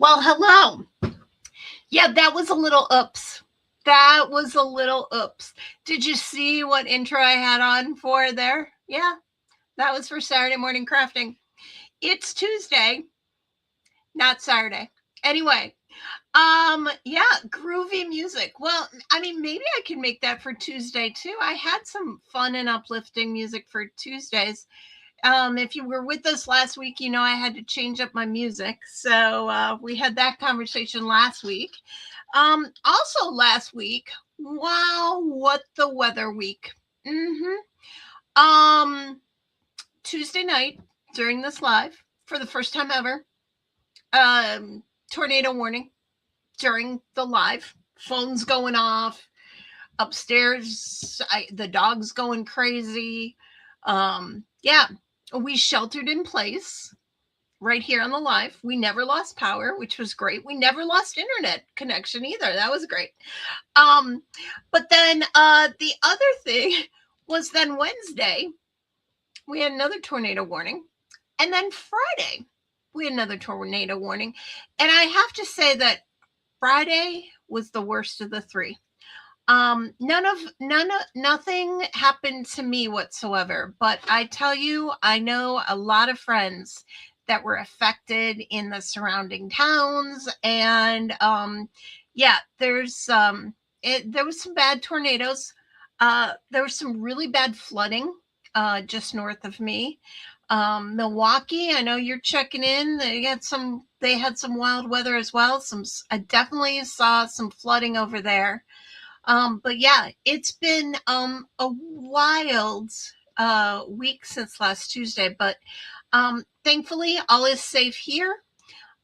Well, hello. Yeah, that was a little oops. That was a little oops. Did you see what intro I had on for there? Yeah, that was for Saturday morning crafting. It's Tuesday, not Saturday. Anyway, yeah, groovy music. Well, I mean, maybe I can make that for Tuesday too. I had some fun and uplifting music for Tuesdays. If you were with us last week, you know I had to change up my music. So we had that conversation last week. Also last week, wow, what the weather week. Tuesday night during this live, for the first time ever, tornado warning during the live. Phones going off. Upstairs, the dog's going crazy. Yeah, we sheltered in place right here on the live. We never lost power, which was great. We never lost internet connection either. That was great. But then the other thing was then Wednesday, we had another tornado warning. And then Friday, we had another tornado warning. And I have to say that Friday was the worst of the three. Nothing happened to me whatsoever, but I tell you, I know a lot of friends that were affected in the surrounding towns, and yeah, there was some bad tornadoes. There was some really bad flooding just north of me. Milwaukee, I know you're checking in. They had some wild weather as well. I definitely saw some flooding over there. But yeah, it's been a wild week since last Tuesday, but thankfully all is safe here.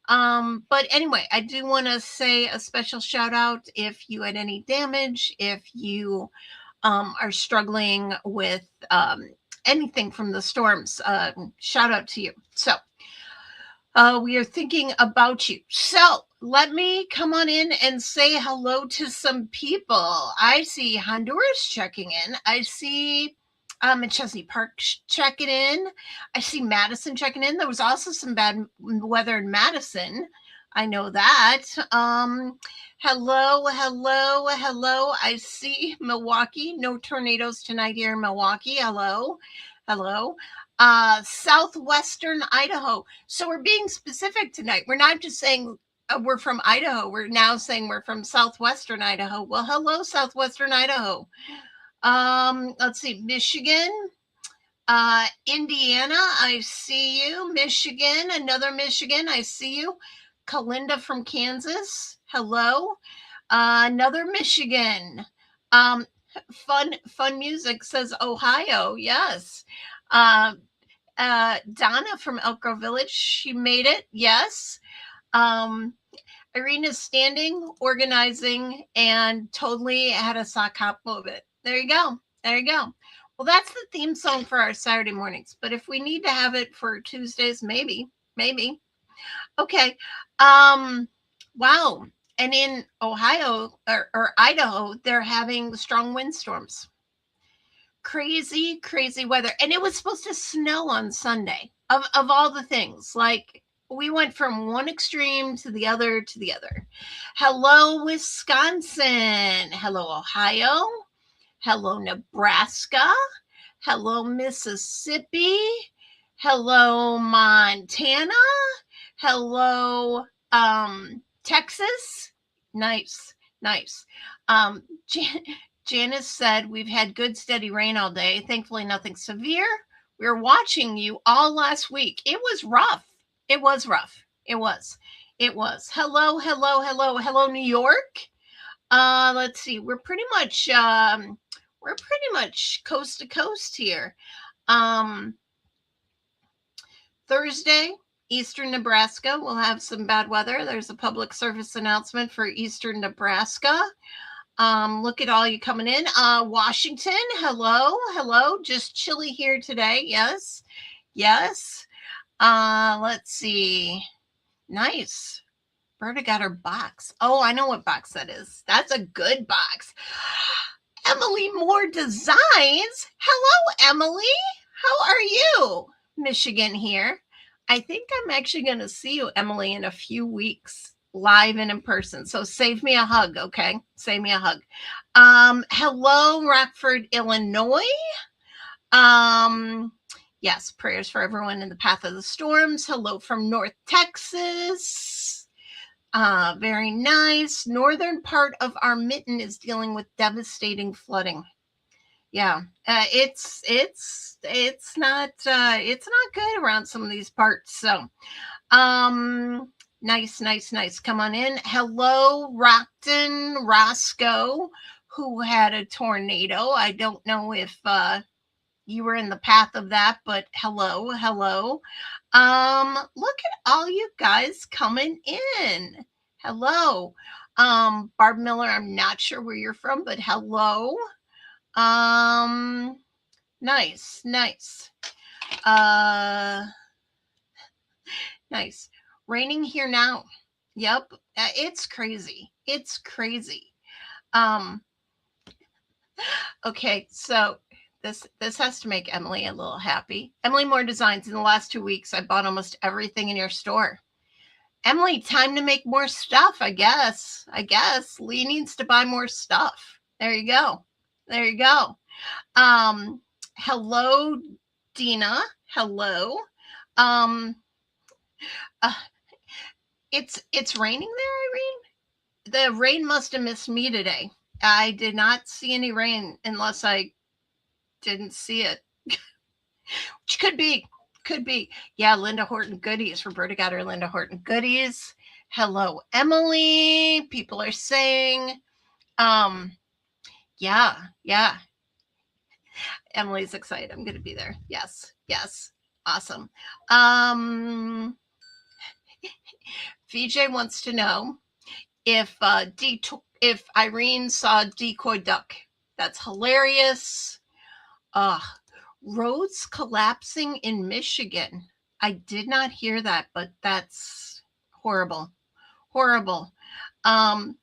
But anyway, I do want to say a special shout out if you had any damage, if you are struggling with anything from the storms, shout out to you. So we are thinking about you. So let me come on in and say hello to some people. I see Honduras checking in. I see Chesney Park checking in. I see Madison checking in. There was also some bad weather in Madison. I know that. Hello. I see Milwaukee. No tornadoes tonight here in Milwaukee. Hello. Southwestern Idaho. So we're being specific tonight. We're not just saying we're from Idaho. We're now saying we're from Southwestern Idaho. Well, hello, Southwestern Idaho. Let's see, Michigan, Indiana, I see you. Michigan, another Michigan, I see you. Kalinda from Kansas, hello. Another Michigan. Fun music says Ohio, yes. Donna from Elk Grove Village, she made it, yes. Irina's standing, organizing, and totally had a sock hop moment. There you go. Well, that's the theme song for our Saturday mornings. But if we need to have it for Tuesdays, maybe. Okay. Wow. And in Ohio or Idaho, they're having strong windstorms. Crazy weather. And it was supposed to snow on Sunday. Of all the things, like we went from one extreme to the other. Hello, Wisconsin. Hello, Ohio. Hello, Nebraska. Hello, Mississippi. Hello, Montana. Hello, Texas. Nice. Janice said, we've had good steady rain all day. Thankfully, nothing severe. We were watching you all last week. It was rough. It was. Hello, New York. Let's see. We're pretty much coast to coast here. Thursday, Eastern Nebraska will have some bad weather. There's a public service announcement for Eastern Nebraska. Look at all you coming in. Washington, hello. Just chilly here today. Yes. Let's see. Nice. Berta got her box. Oh, I know what box that is. That's a good box. Emily Moore Designs. Hello, Emily. How are you? Michigan here. I think I'm actually going to see you, Emily, in a few weeks, live and in person. So save me a hug, okay? Save me a hug. Hello, Rockford, Illinois. Yes, prayers for everyone in the path of the storms. Hello from North Texas. Very nice. Northern part of our mitten is dealing with devastating flooding. Yeah, it's not good around some of these parts. So, nice. Come on in. Hello, Rockton Roscoe, who had a tornado. I don't know if you were in the path of that, but hello. Look at all you guys coming in. Hello. Barb Miller, I'm not sure where you're from, but hello. Nice. Nice. Raining here now. Yep. It's crazy. Okay, so this has to make Emily a little happy. Emily Moore Designs, in the last 2 weeks, I bought almost everything in your store. Emily, time to make more stuff, I guess. Lee needs to buy more stuff. There you go. Hello, Dina. Hello. It's raining there, Irene. The rain must have missed me today. I did not see any rain unless I didn't see it. Which could be. Yeah, Linda Horton goodies. Roberta got her Linda Horton goodies. Hello, Emily. People are saying, yeah. Emily's excited. I'm going to be there. Yes. Awesome. VJ wants to know if Irene saw decoy duck. That's hilarious. Roads collapsing in Michigan. I did not hear that, but that's horrible. And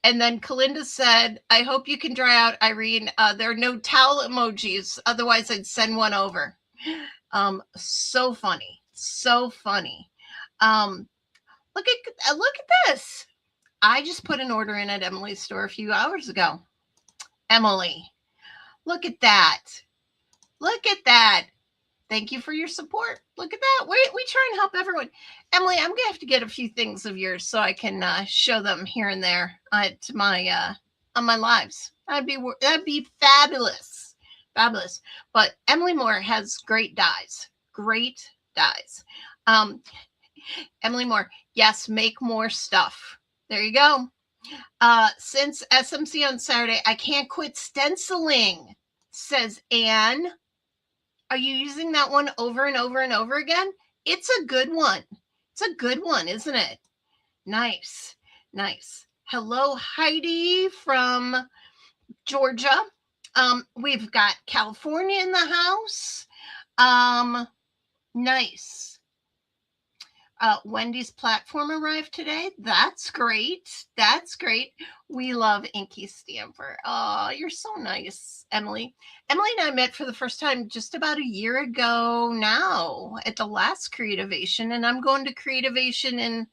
then Kalinda said, I hope you can dry out, Irene. There are no towel emojis. Otherwise, I'd send one over. So funny. Look at this. I just put an order in at Emily's store a few hours ago. Emily, look at that. Thank you for your support. Look at that. We try and help everyone. Emily, I'm gonna have to get a few things of yours so I can show them here and there to my on my lives. That'd be fabulous. But Emily Moore has great dyes. Emily Moore, yes, make more stuff. There you go. Since SMC on Saturday, I can't quit stenciling, says Anne. Are you using that one over and over again? It's a good one. Isn't it? Nice. Hello, Heidi from Georgia. We've got California in the house. Nice. Wendy's platform arrived today. That's great. We love InkyStamper. Oh, you're so nice, Emily. Emily and I met for the first time just about a year ago now at the last Creativation, and I'm going to Creativation in,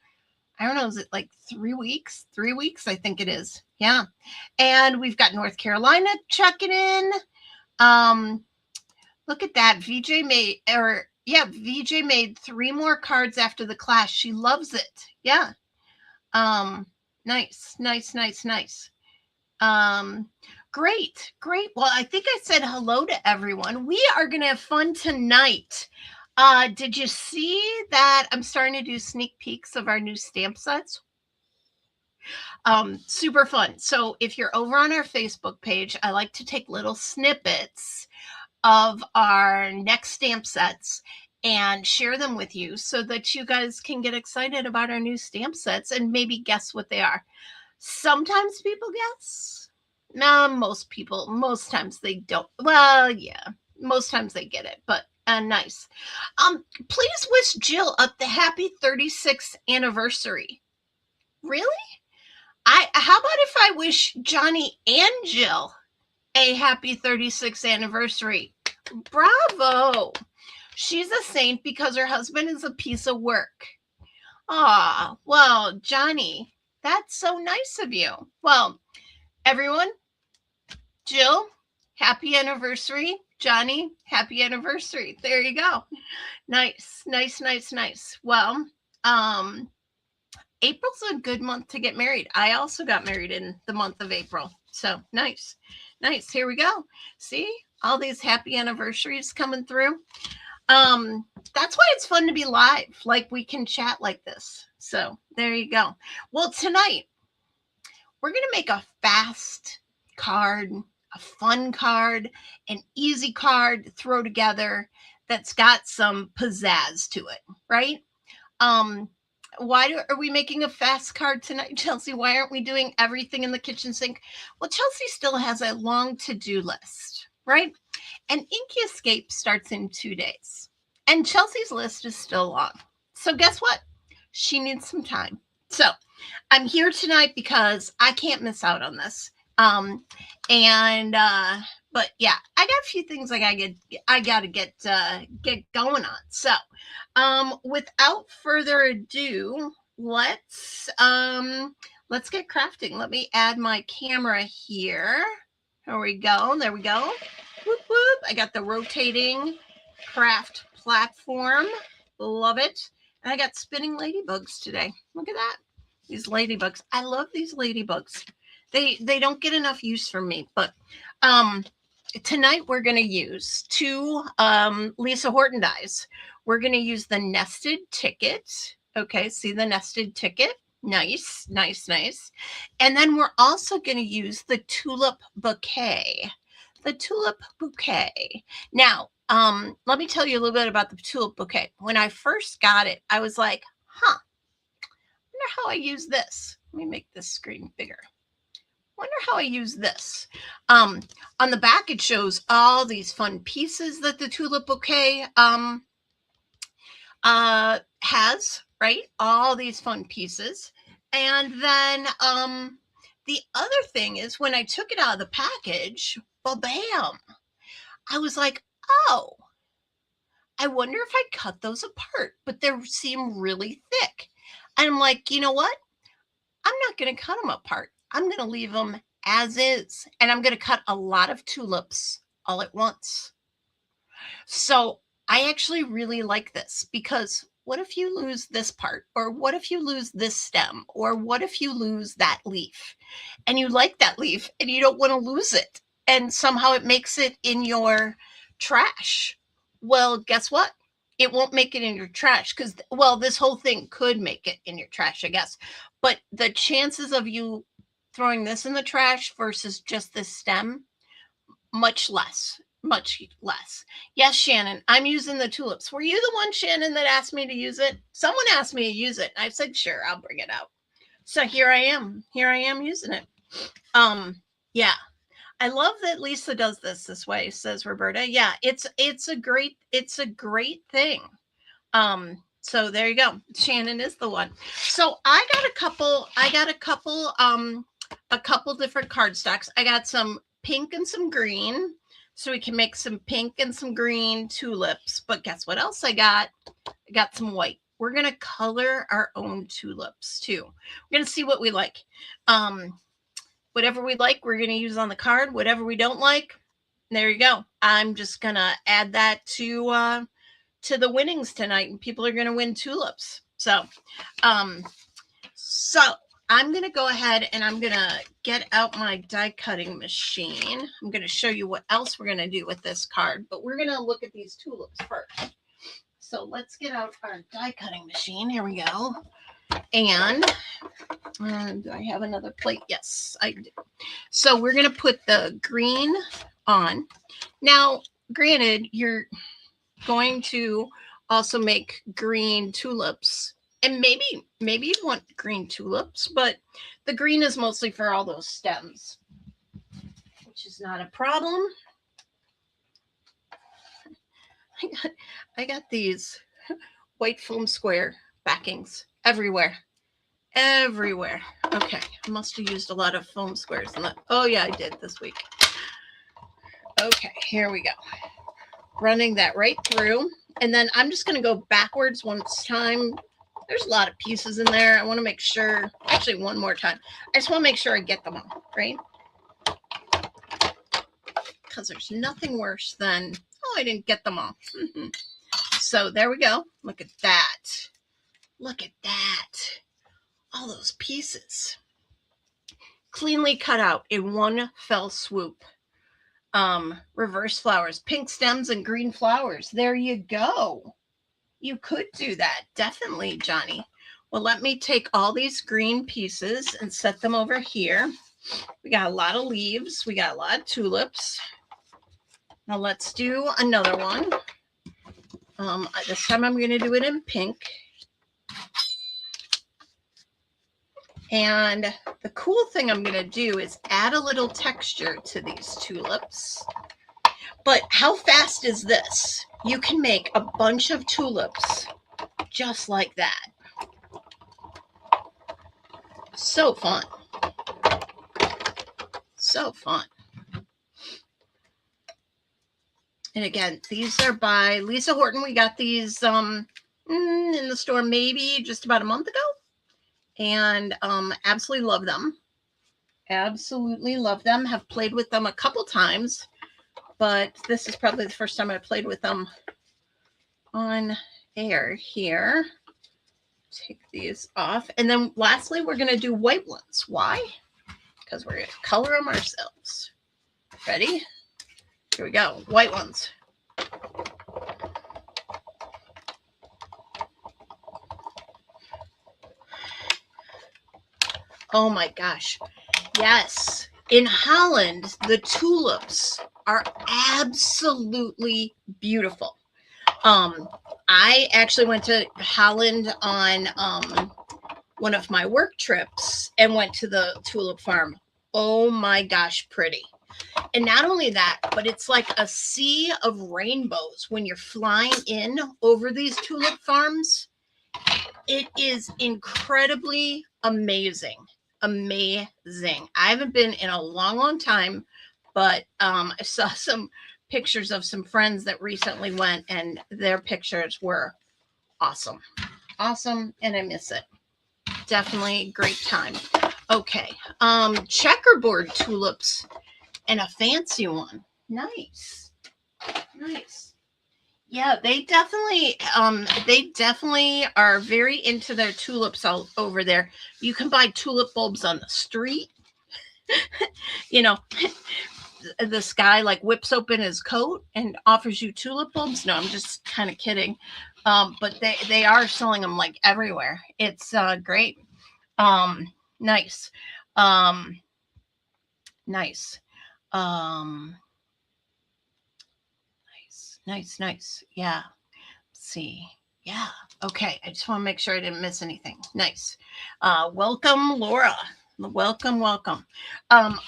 I don't know, is it like 3 weeks? 3 weeks, I think it is. Yeah. And we've got North Carolina checking in. Look at that. VJ made 3 more cards after the class. She loves it. Yeah. Nice. Great. Well, I think I said hello to everyone. We are going to have fun tonight. Did you see that I'm starting to do sneak peeks of our new stamp sets? Super fun. So if you're over on our Facebook page, I like to take little snippets of our next stamp sets and share them with you so that you guys can get excited about our new stamp sets and maybe guess what they are. Sometimes people guess. No, most times they don't. Well, yeah, most times they get it, but nice. Please wish Jill up the happy 36th anniversary. Really? How about if I wish Johnny and Jill a happy 36th anniversary? Bravo. She's a saint because her husband is a piece of work. Ah, well, Johnny, that's so nice of you. Well, everyone, Jill, happy anniversary. Johnny, happy anniversary. There you go. Nice, nice, nice, nice. Well, um, April's a good month to get married. I also got married in the month of April. So nice. Nice. Here we go. See all these happy anniversaries coming through. That's why it's fun to be live. Like we can chat like this. So there you go. Well, tonight we're going to make a fast card, a fun card, an easy card to throw together that's got some pizzazz to it, right? Why are we making a fast card tonight, Chelsea? Why aren't we doing everything in the kitchen sink? Well, Chelsea still has a long to-do list, right? And Inky Escape starts in 2 days. And Chelsea's list is still long. So guess what? She needs some time. So I'm here tonight because I can't miss out on this. But yeah, I got a few things I gotta get going on. So without further ado, let's get crafting. Let me add my camera here. There we go. There we go. Whoop, whoop. I got the rotating craft platform. Love it. And I got spinning ladybugs today. Look at that. These ladybugs. I love these ladybugs. They don't get enough use from me. But tonight we're going to use 2 Lisa Horton dies. We're going to use the nested ticket. Okay, see the nested ticket? Nice, nice, nice. And then we're also going to use the tulip bouquet. The tulip bouquet. Now, let me tell you a little bit about the tulip bouquet. When I first got it, I was like, I wonder how I use this. Let me make this screen bigger. Wonder how I use this. On the back, it shows all these fun pieces that the tulip bouquet has, right? All these fun pieces. And then the other thing is when I took it out of the package, bam, I was like, oh, I wonder if I cut those apart, but they seem really thick. And I'm like, you know what? I'm not going to cut them apart. I'm going to leave them as is. And I'm going to cut a lot of tulips all at once. So I actually really like this because what if you lose this part? Or what if you lose this stem? Or what if you lose that leaf? And you like that leaf and you don't want to lose it. And somehow it makes it in your trash. Well, guess what? It won't make it in your trash because, well, this whole thing could make it in your trash, I guess. But the chances of you throwing this in the trash versus just this stem, much less. Much less. Yes, Shannon, I'm using the tulips. Were you the one, Shannon, that asked me to use it? Someone asked me to use it. I said, sure, I'll bring it out. So here I am. Here I am using it. Yeah. I love that Lisa does this way, says Roberta. Yeah, it's a great thing. So there you go. Shannon is the one. So I got a couple different cardstocks. I got some pink and some green. So we can make some pink and some green tulips. But guess what else I got? I got some white. We're going to color our own tulips too. We're going to see what we like. Whatever we like, we're going to use on the card. Whatever we don't like, there you go. I'm just going to add that to the winnings tonight, and people are going to win tulips. So I'm going to go ahead and I'm going to get out my die cutting machine. I'm going to show you what else we're going to do with this card, but we're going to look at these tulips first. So let's get out our die cutting machine. Here we go. And do I have another plate? Yes, I do. So we're going to put the green on. Now, granted, you're going to also make green tulips. And maybe you want green tulips, but the green is mostly for all those stems, which is not a problem. I got these white foam square backings everywhere. Okay, I must have used a lot of foam squares. Oh yeah, I did this week. Okay, here we go. running that right through. And then I'm just going to go backwards one time. There's a lot of pieces in there. I want to make sure, actually one more time. I just want to make sure I get them all, right? Because there's nothing worse than, oh, I didn't get them all. So there we go. Look at that. Look at that. All those pieces. Cleanly cut out in one fell swoop. Reverse flowers, pink stems and green flowers. There you go. You could do that. Definitely, Johnny. Well, let me take all these green pieces and set them over here. We got a lot of leaves. We got a lot of tulips. Now let's do another one. This time I'm going to do it in pink. And the cool thing I'm going to do is add a little texture to these tulips. But how fast is this? You can make a bunch of tulips just like that. So fun. So fun. And again, these are by Lisa Horton. We got these in the store maybe just about a month ago. And absolutely love them. Absolutely love them. Have played with them a couple times, but this is probably the first time I played with them on air here. Take these off. And then lastly, we're going to do white ones. Why? Because we're going to color them ourselves. Ready? Here we go. White ones. Oh my gosh. Yes. In Holland, the tulips are absolutely beautiful. I actually went to Holland on one of my work trips and went to the tulip farm. Oh my gosh, pretty. And not only that, but it's like a sea of rainbows when you're flying in over these tulip farms. It is incredibly amazing. Amazing. I haven't been in a long time, but I saw some pictures of some friends that recently went, and their pictures were awesome. Awesome, and I miss it. Definitely great time. Okay. Checkerboard tulips and a fancy one. Nice. Nice. Yeah, they definitely are very into their tulips all over there. You can buy tulip bulbs on the street. You know, this guy like whips open his coat and offers you tulip bulbs. No, I'm just kind of kidding. But they are selling them like everywhere. It's great. Nice. Nice. Nice. Yeah. Let's see. Yeah. Okay. I just want to make sure I didn't miss anything. Nice. Welcome, Laura. Welcome.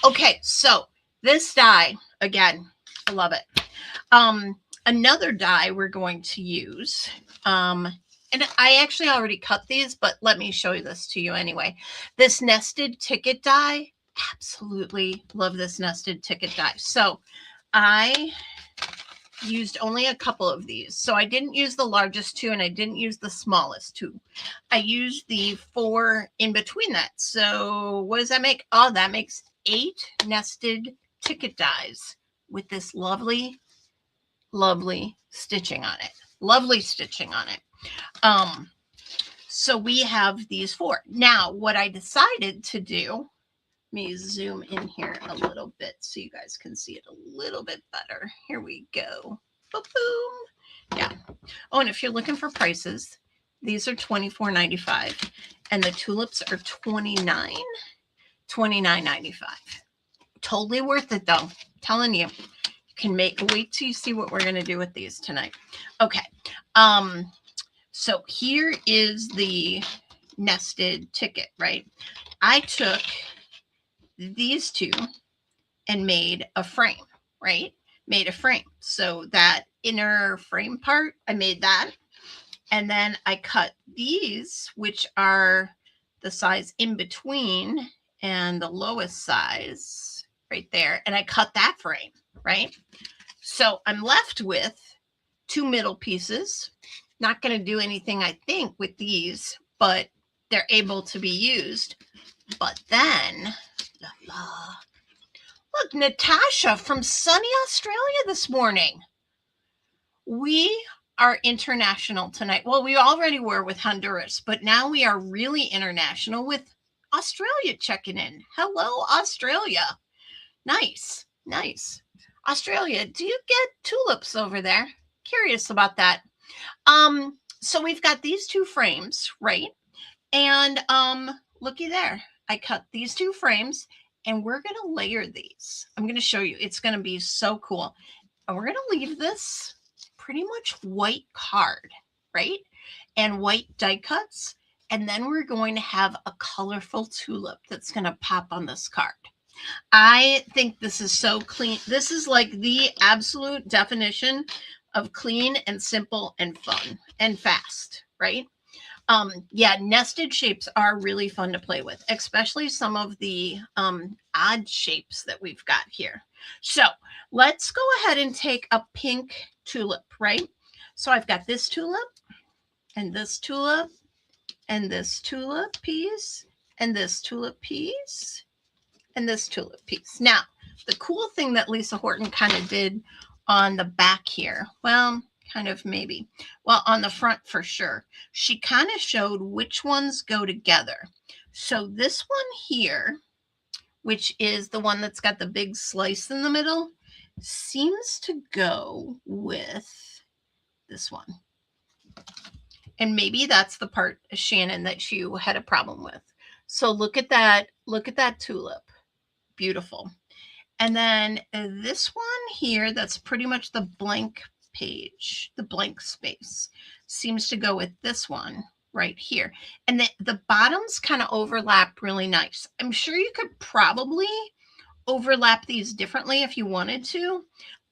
Okay. So this die, again, I love it. Another die we're going to use, and I actually already cut these, but let me show you this to you anyway. This nested ticket die, absolutely love this nested ticket die. So I used only a couple of these. So I didn't use the largest two and I didn't use the smallest two. I used the 4 in between that. So what does that make? Oh, that makes 8 nested ticket dies with this lovely stitching on it. Lovely stitching on it. So we have these 4. Now, what I decided to do, let me zoom in here a little bit so you guys can see it a little bit better. Here we go. Boom, boom. Yeah. Oh, and if you're looking for prices, these are $24.95 and the tulips are $29.95. Totally worth it though. I'm telling you. You can wait till you see what we're going to do with these tonight. Okay. So here is the nested ticket, right? I took these 2 and made a frame, right? Made a frame. So that inner frame part, I made that. And then I cut these, which are the size in between and the lowest size right there. And I cut that frame, right? So I'm left with 2 middle pieces. Not going to do anything, I think, with these, but they're able to be used. But then, look, Natasha from sunny Australia this morning. We are international tonight. Well, we already were with Honduras, but now we are really international with Australia checking in. Hello, Australia. Nice, nice. Australia, do you get tulips over there? Curious about that. So we've got these 2 frames, right? And looky there. I cut these 2 frames and we're going to layer these. I'm going to show you. It's going to be so cool. And we're going to leave this pretty much white card, right? And white die cuts. And then we're going to have a colorful tulip that's going to pop on this card. I think this is so clean. This is like the absolute definition of clean and simple and fun and fast, right? Yeah, nested shapes are really fun to play with, especially some of the odd shapes that we've got here. So let's go ahead and take a pink tulip, right? So I've got this tulip and this tulip and this tulip piece and this tulip piece and this tulip piece. Now, the cool thing that Lisa Horton kind of did on the back here, well, kind of maybe, well, on the front for sure, she kind of showed which ones go together. So this one here, which is the one that's got the big slice in the middle, seems to go with this one. And maybe that's the part, Shannon, that you had a problem with. So look at that. Look at that tulip. Beautiful. And then this one here, that's pretty much the blank page, the blank space, seems to go with this one right here. And the bottoms kind of overlap really nice. I'm sure you could probably overlap these differently if you wanted to,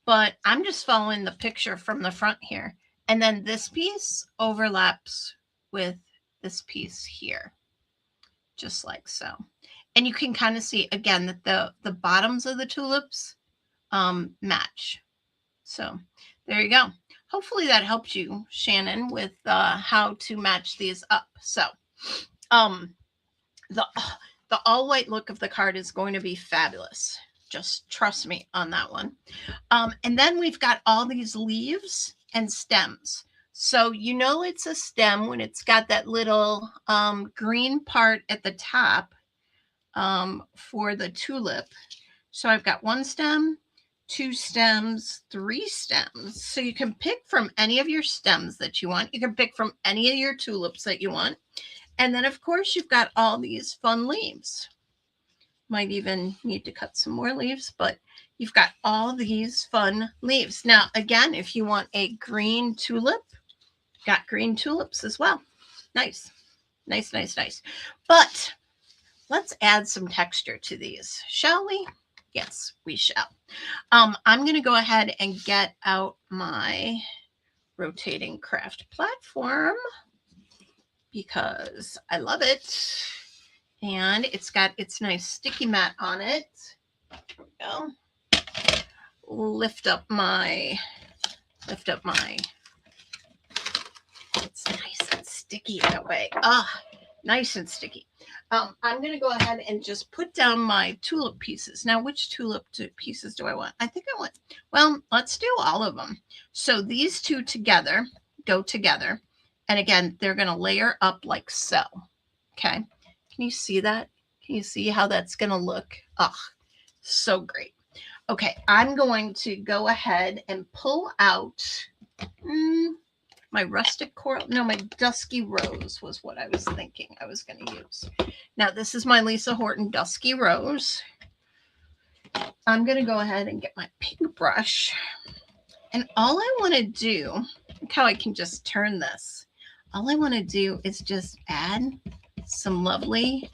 but I'm just following the picture from the front here. And then this piece overlaps with this piece here, just like so. And you can kind of see, again, that the bottoms of the tulips match. So there you go. Hopefully that helped you, Shannon, with how to match these up. So the all-white look of the card is going to be fabulous. Just trust me on that one. And then we've got all these leaves and stems. So you know it's a stem when it's got that little green part at the top for the tulip. So I've got 1 stem, 2 stems, 3 stems. So you can pick from any of your stems that you want. You can pick from any of your tulips that you want. And then, of course, you've got all these fun leaves. Might even need to cut some more leaves, but you've got all these fun leaves. Now, again, if you want a green tulip, got green tulips as well. Nice, nice, nice, nice. But let's add some texture to these, shall we? Yes, we shall. I'm going to go ahead and get out my rotating craft platform because I love it. And it's got its nice sticky mat on it. There we go. Lift up my, it's nice and sticky that way. Ah, nice and sticky. I'm going to go ahead and just put down my tulip pieces. Now, which tulip pieces do I want? I think I want, well, let's do all of them. So these 2 together go together. And again, they're going to layer up like so. Okay. Can you see that? Can you see how that's going to look? Oh, so great. Okay. I'm going to go ahead and pull out my rustic coral. No, my dusky rose was what I was thinking I was going to use. Now, this is my Lisa Horton dusky rose. I'm going to go ahead and get my pink brush. And all I want to do, look how I can just turn this. All I want to do is just add some lovely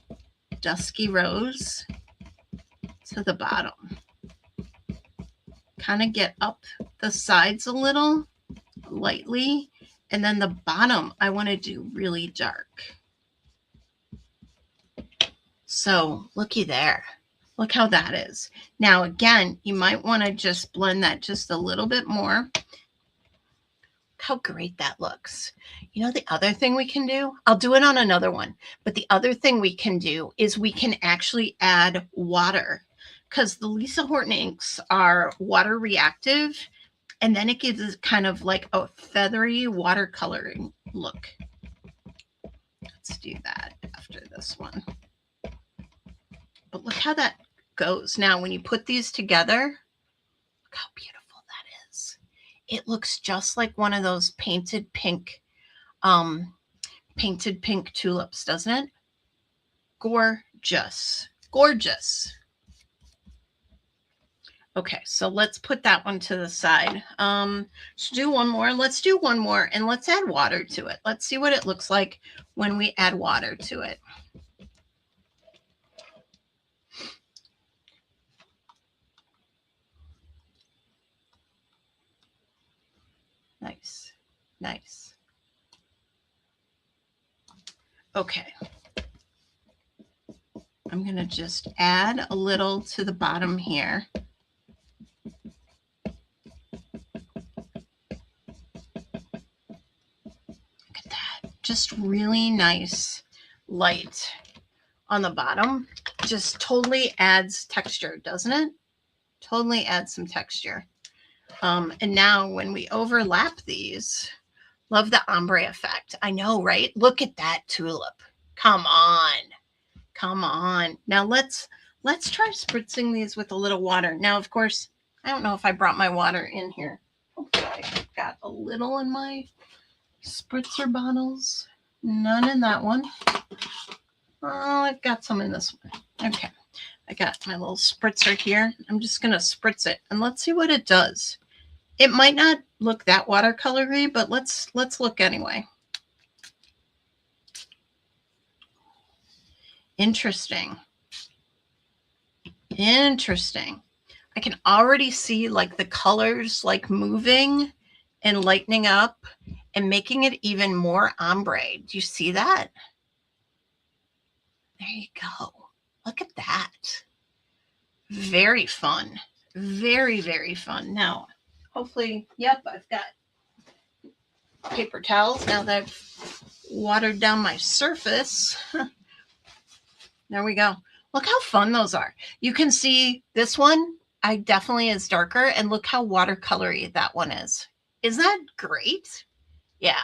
dusky rose to the bottom. Kind of get up the sides a little lightly. And then the bottom, I want to do really dark. So looky there. Look how that is. Now, again, you might want to just blend that just a little bit more how great that looks. You know, the other thing we can do, I'll do it on another one, but the other thing we can do is we can actually add water, because the Lisa Horton inks are water reactive, and then it gives us kind of like a feathery watercoloring look. Let's do that after this one. But look how that goes. Now, when you put these together, look how beautiful that is. It looks just like one of those painted pink tulips, doesn't it? Gorgeous. Gorgeous. Okay, so let's put that one to the side. Let's do one more. Let's do one more, and let's add water to it. Let's see what it looks like when we add water to it. Nice, nice. Okay. I'm going to just add a little to the bottom here. Look at that. Just really nice light on the bottom. Just totally adds texture, doesn't it? Totally adds some texture. And now when we overlap these, love the ombre effect. I know, right? Look at that tulip. Come on. Come on. Now let's try spritzing these with a little water. Now, of course, I don't know if I brought my water in here. Hopefully I got a little in my spritzer bottles. None in that one. Oh, I've got some in this one. Okay. I got my little spritzer here. I'm just going to spritz it, and let's see what it does. It might not look that watercolory, but let's look anyway. Interesting. Interesting. I can already see like the colors like moving and lightening up and making it even more ombre. Do you see that? There you go. Look at that. Very fun. Very, very fun. Now, hopefully, yep, I've got paper towels now that I've watered down my surface. There we go. Look how fun those are. You can see this one, I definitely is darker, and look how watercolory that one is. Isn't that great? Yeah,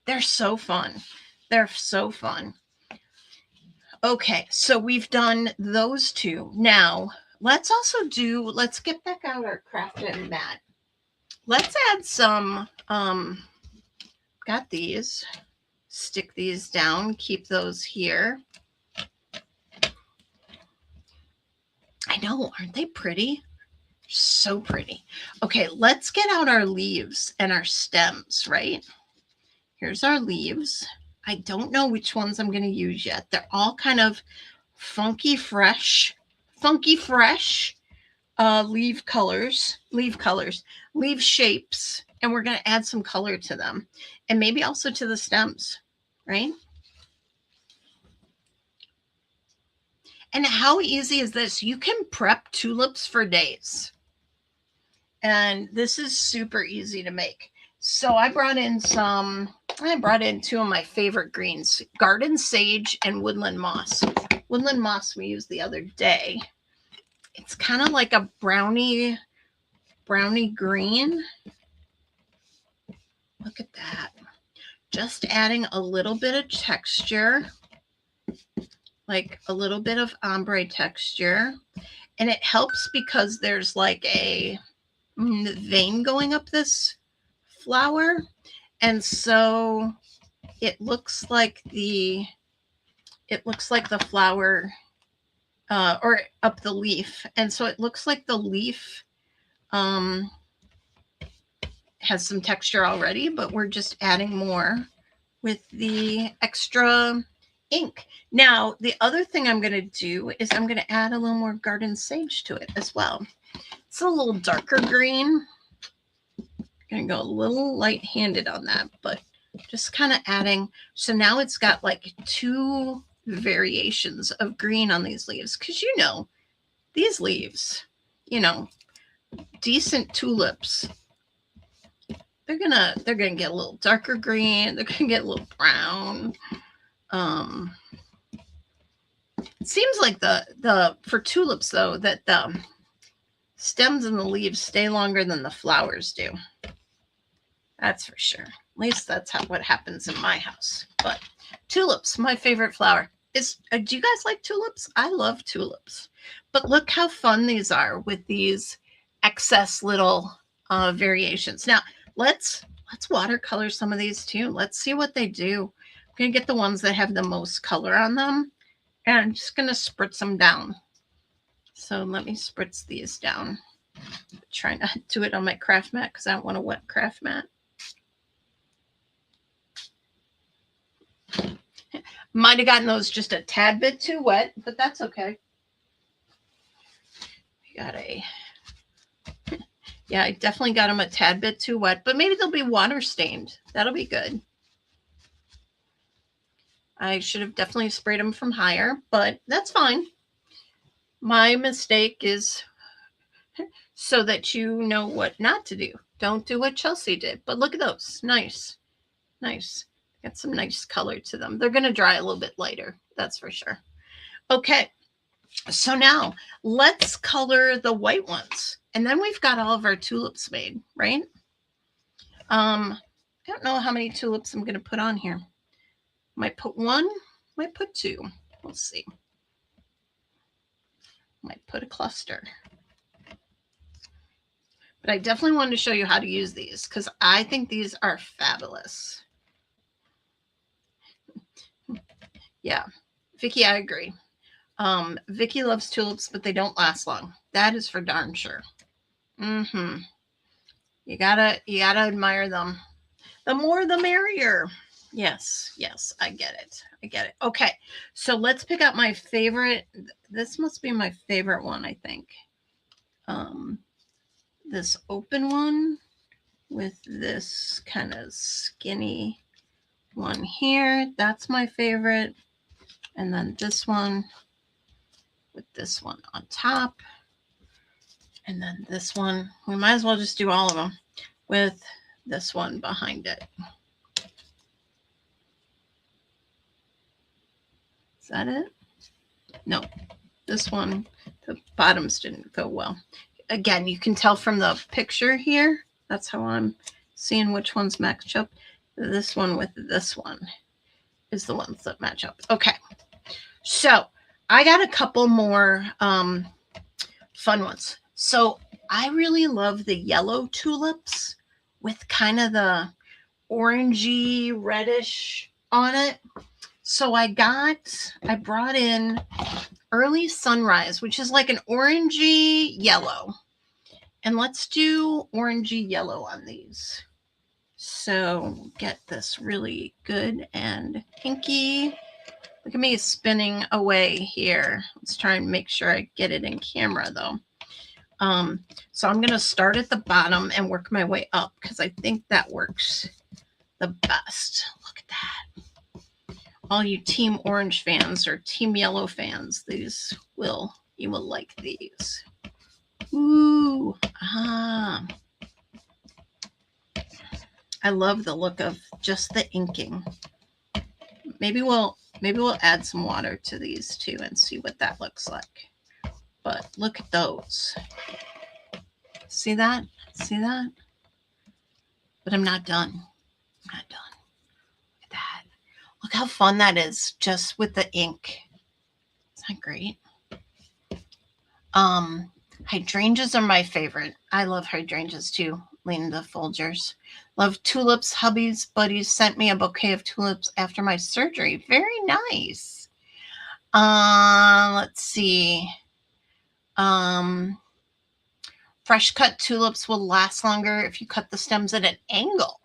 they're so fun. They're so fun. Okay, so we've done those two. Now, let's get back out our crafting mat. Let's add some, got these. Stick these down, keep those here. I know, aren't they pretty? So pretty. Okay, let's get out our leaves and our stems, right? Here's our leaves. I don't know which ones I'm going to use yet. They're all kind of funky fresh leaf shapes, and we're going to add some color to them, and maybe also to the stems, right? And how easy is this? You can prep tulips for days, and this is super easy to make. So I brought in two of my favorite greens, garden sage and woodland moss. Woodland moss we used the other day. It's kind of like a brownie green. Look at that. Just adding a little bit of texture, like a little bit of ombre texture. And it helps because there's like a vein going up this flower. And so it looks like the flower or up the leaf. And so it looks like the leaf has some texture already, but we're just adding more with the extra ink. Now, the other thing I'm going to do is I'm going to add a little more garden sage to it as well. It's a little darker green. I'm going to go a little light-handed on that, but just kind of adding. So now it's got like two variations of green on these leaves, because you know, these leaves, you know, decent tulips, they're gonna get a little darker green. They're gonna get a little brown. It seems like the for tulips though that the stems and the leaves stay longer than the flowers do. That's for sure. At least that's what happens in my house. But tulips, my favorite flower. Do you guys like tulips? I love tulips. But look how fun these are with these excess little variations. Now, let's watercolor some of these too. Let's see what they do. I'm going to get the ones that have the most color on them. And I'm just going to spritz them down. So let me spritz these down. Try not to do it on my craft mat because I don't want a wet craft mat. Might have gotten those just a tad bit too wet, but that's okay. Yeah, I definitely got them a tad bit too wet, but maybe they'll be water stained. That'll be good. I should have definitely sprayed them from higher, but that's fine. My mistake is so that you know what not to do. Don't do what Chelsea did. But look at those. Nice. Nice. Got some nice color to them. They're going to dry a little bit lighter. That's for sure. Okay. So now let's color the white ones. And then we've got all of our tulips made, right? I don't know how many tulips I'm going to put on here. Might put one, might put two. We'll see. Might put a cluster. But I definitely wanted to show you how to use these because I think these are fabulous. Yeah, Vicky, I agree. Vicky loves tulips, but they don't last long. That is for darn sure. You gotta admire them. The more the merrier. Yes, I get it. Okay, so let's pick out my favorite. This must be my favorite one, I think. This open one with this kind of skinny one here. That's my favorite. And then this one with this one on top. And then this one, we might as well just do all of them with this one behind it. Is that it? No, this one, the bottoms didn't go well. Again, you can tell from the picture here. That's how I'm seeing which ones match up. This one with this one is the ones that match up. Okay, so I got a couple more fun ones. So I really love the yellow tulips with kind of the orangey reddish on it. So I brought in Early Sunrise, which is like an orangey yellow. And let's do orangey yellow on these. So get this really good and pinky. Look at me spinning away here. Let's try and make sure I get it in camera though. So I'm going to start at the bottom and work my way up because I think that works the best. Look at that. All you Team Orange fans or Team Yellow fans, you will like these. Ooh, I love the look of just the inking. Maybe we'll add some water to these too and see what that looks like. But look at those. See that? See that? But I'm not done. I'm not done. Look at that. Look how fun that is just with the ink. Isn't that great? Hydrangeas are my favorite. I love hydrangeas too. Linda Folgers. Love tulips. Hubby's buddies sent me a bouquet of tulips after my surgery. Very nice. Let's see. Fresh cut tulips will last longer if you cut the stems at an angle.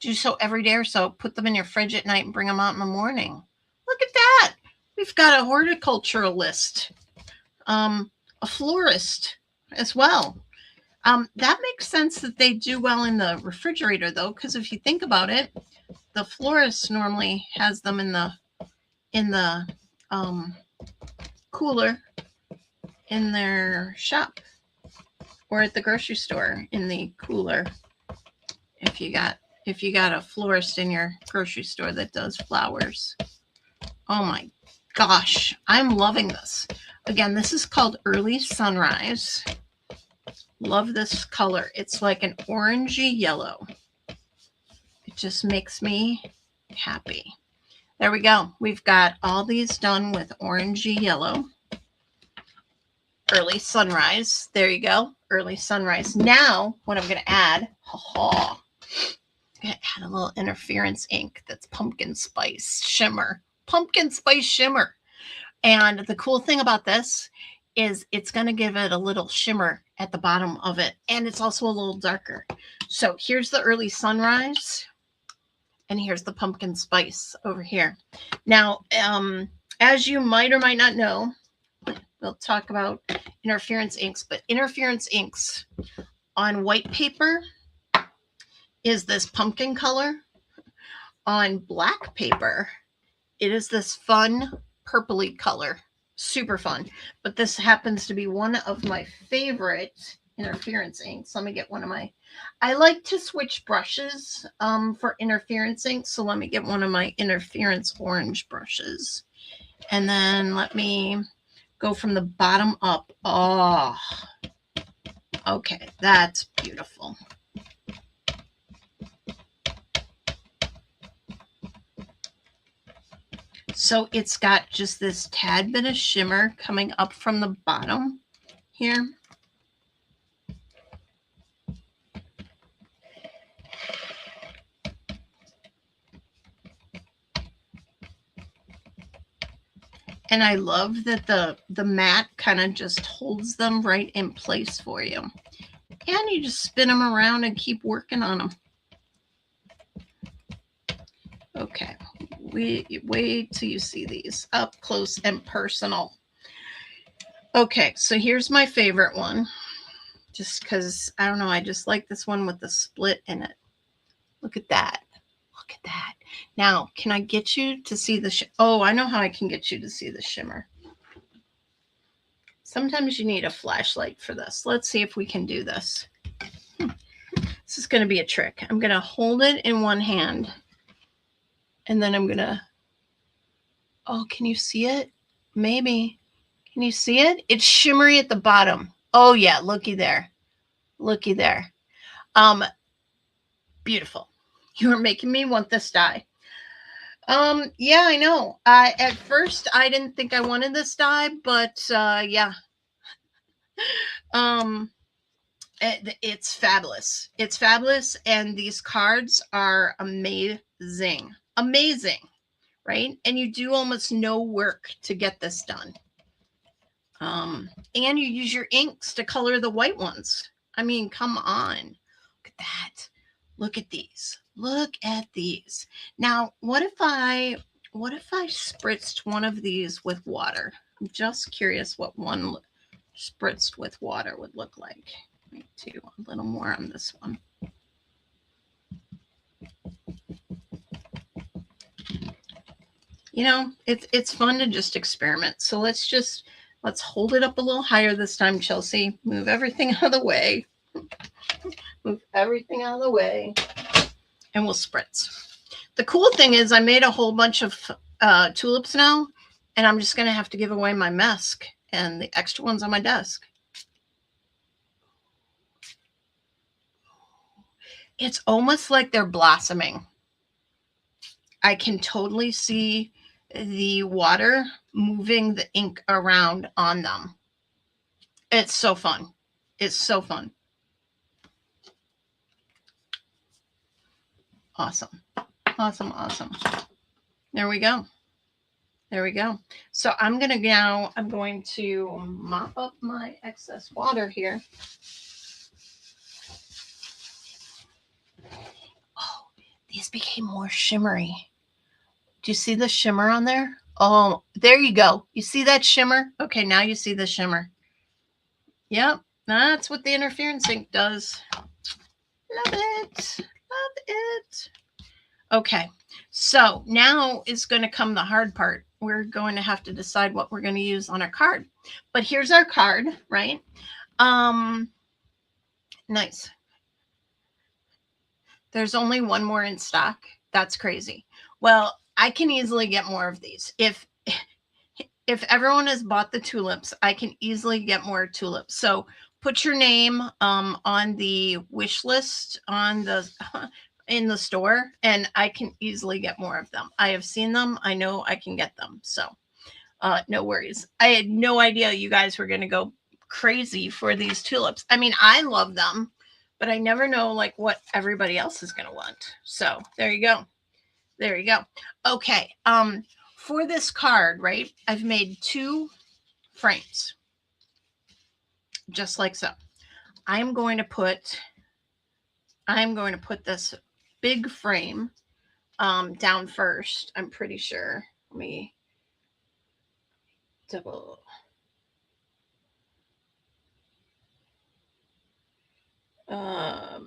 Do so every day or so. Put them in your fridge at night and bring them out in the morning. Look at that. We've got a horticulturalist, a florist as well. That makes sense that they do well in the refrigerator though, because if you think about it, the florist normally has them in the cooler in their shop or at the grocery store in the cooler if you got a florist in your grocery store that does flowers. Oh my gosh, I'm loving this. Again, this is called Early Sunrise. Love this color. It's like an orangey yellow. It just makes me happy. There we go. We've got all these done with orangey yellow. Early Sunrise. There you go. Early Sunrise. Now, what I'm going to add, I'm going to add a little interference ink that's pumpkin spice shimmer. Pumpkin spice shimmer. And the cool thing about this is it's going to give it a little shimmer at the bottom of it. And it's also a little darker. So here's the Early Sunrise. And here's the pumpkin spice over here. Now, as you might or might not know, we'll talk about interference inks, but interference inks on white paper is this pumpkin color. On black paper, it is this fun purpley color. Super fun. But this happens to be one of my favorite interference inks. Let me get one of my, I like to switch brushes for interference ink. So let me get one of my interference orange brushes. And then let me go from the bottom up. Oh, okay. That's beautiful. So it's got just this tad bit of shimmer coming up from the bottom here. And I love that the mat kind of just holds them right in place for you. And you just spin them around and keep working on them. Okay, wait till you see these up close and personal. Okay, so here's my favorite one. Just because, I don't know, I just like this one with the split in it. Look at that. Look at that. Now, can I get you to see the oh, I know how I can get you to see the shimmer. Sometimes you need a flashlight for this. Let's see if we can do this. This is going to be a trick. I'm going to hold it in one hand. And then I'm going to, oh, can you see it? Maybe. Can you see it? It's shimmery at the bottom. Oh, yeah. Looky there. Looky there. Beautiful. You are making me want this die. Yeah, I know. At first, I didn't think I wanted this die, but yeah. It's fabulous. It's fabulous, and these cards are amazing. Amazing, right? And you do almost no work to get this done. And you use your inks to color the white ones. I mean, come on. Look at that. Look at these. Look at these. Now, what if I spritzed one of these with water? I'm just curious what one spritzed with water would look like. Let me do a little more on this one. You know, it's fun to just experiment. So let's hold it up a little higher this time, Chelsea. Move everything out of the way. Move everything out of the way. And we'll spritz. The cool thing is I made a whole bunch of tulips now, and I'm just going to have to give away my mesk and the extra ones on my desk. It's almost like they're blossoming. I can totally see the water moving the ink around on them. It's so fun. It's so fun. Awesome. Awesome. Awesome. There we go. There we go. So I'm going to mop up my excess water here. Oh, these became more shimmery. Do you see the shimmer on there? Oh, there you go. You see that shimmer? Okay, now you see the shimmer. Yep, that's what the interference ink does. Love it. Love it. Okay, so now is going to come the hard part. We're going to have to decide what we're going to use on our card. But here's our card, right? Nice. There's only one more in stock. That's crazy. Well, I can easily get more of these. If everyone has bought the tulips, I can easily get more tulips. So put your name on the wish list on the in the store, and I can easily get more of them. I have seen them. I know I can get them. So no worries. I had no idea you guys were going to go crazy for these tulips. I mean, I love them, but I never know like what everybody else is going to want. So there you go. There you go. Okay. For this card, right, I've made 2 frames, just like so. I'm going to put this big frame down first. I'm pretty sure. Let me double. I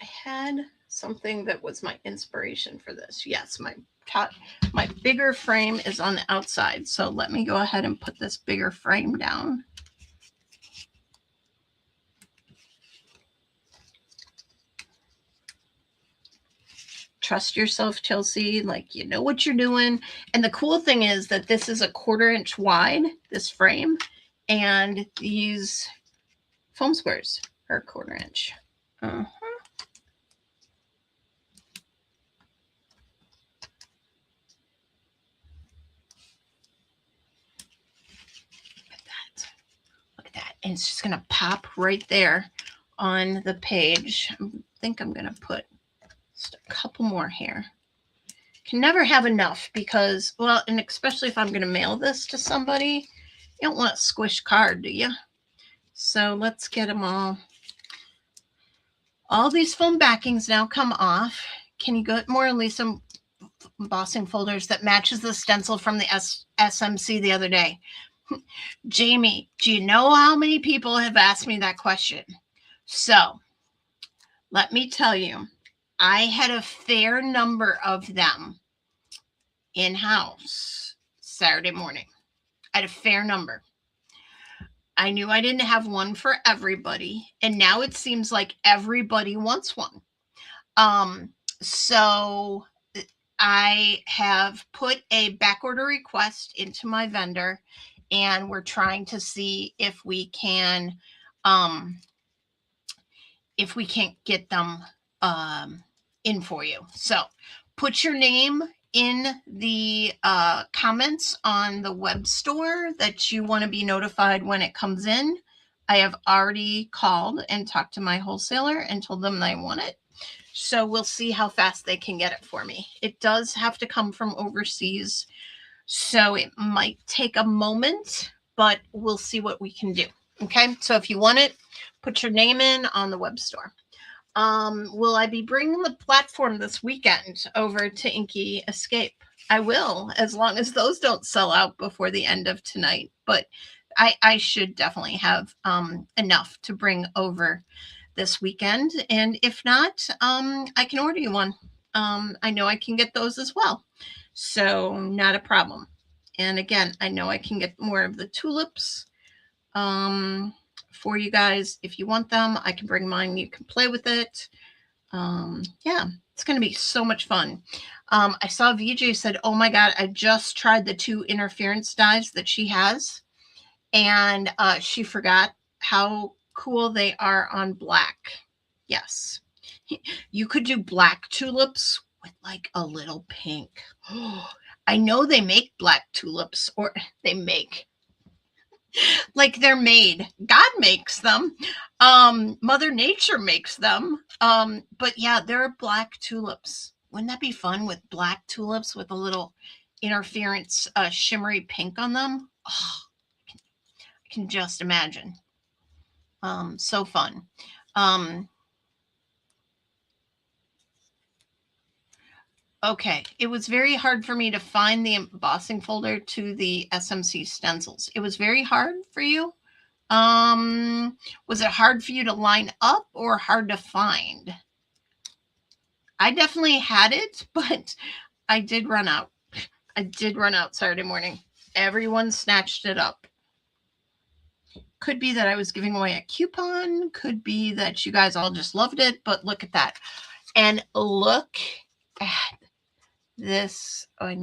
had something that was my inspiration for this. Yes, my bigger frame is on the outside. So let me go ahead and put this bigger frame down. Trust yourself, Chelsea. Like, you know what you're doing. And the cool thing is that this is a 1/4 inch wide, this frame, and these foam squares are 1/4 inch. Uh-huh. Look at that. And it's just going to pop right there on the page. I think I'm going to put just a couple more here. Can never have enough because, well, and especially if I'm going to mail this to somebody, you don't want a squish card, do you? So let's get them all. All these foam backings now come off. Can you get more Lisa embossing folders that matches the stencil from the SMC the other day? Jamie, do you know how many people have asked me that question? So let me tell you, I had a fair number of them in-house Saturday morning. I had a fair number. I knew I didn't have one for everybody, and now it seems like everybody wants one. So I have put a back order request into my vendor, and we're trying to see if we can't get them in for you. So put your name in the comments on the web store that you want to be notified when it comes in. I have already called and talked to my wholesaler and told them I want it. So we'll see how fast they can get it for me. It does have to come from overseas, so it might take a moment, but we'll see what we can do. Okay, so if you want it, put your name in on the web store. Will I be bringing the platform this weekend over to Inky Escape? I will, as long as those don't sell out before the end of tonight. But I should definitely have enough to bring over this weekend. And if not, I can order you one. I know I can get those as well. So not a problem. And again, I know I can get more of the tulips. For you guys, if you want them, I can bring mine. You can play with it. Yeah, it's going to be so much fun. I saw VJ said, oh my God, I just tried the 2 interference dies that she has. And she forgot how cool they are on black. Yes. You could do black tulips with like a little pink. I know they make black tulips, or they make, like, they're made. God makes them. Mother Nature makes them. But yeah, there are black tulips. Wouldn't that be fun with black tulips with a little interference shimmery pink on them? Oh, I can just imagine. So fun. Okay, it was very hard for me to find the embossing folder to the SMC stencils. It was very hard for you. Was it hard for you to line up or hard to find? I definitely had it, but I did run out. I did run out Saturday morning. Everyone snatched it up. Could be that I was giving away a coupon. Could be that you guys all just loved it, but look at that. And look at this. Oh,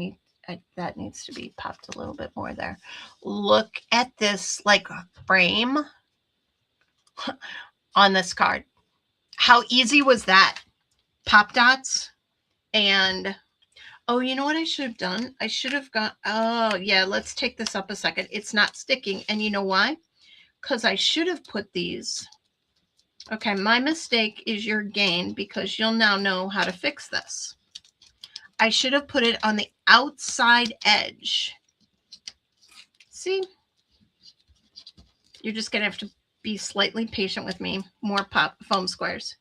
that needs to be popped a little bit more there. Look at this like frame on this card. How easy was that? Pop dots and oh, you know what I should have done? I should have got, oh yeah, let's take this up a second. It's not sticking. And you know why? Because I should have put these. Okay, my mistake is your gain because you'll now know how to fix this. I should have put it on the outside edge. See? You're just going to have to be slightly patient with me. More pop foam squares.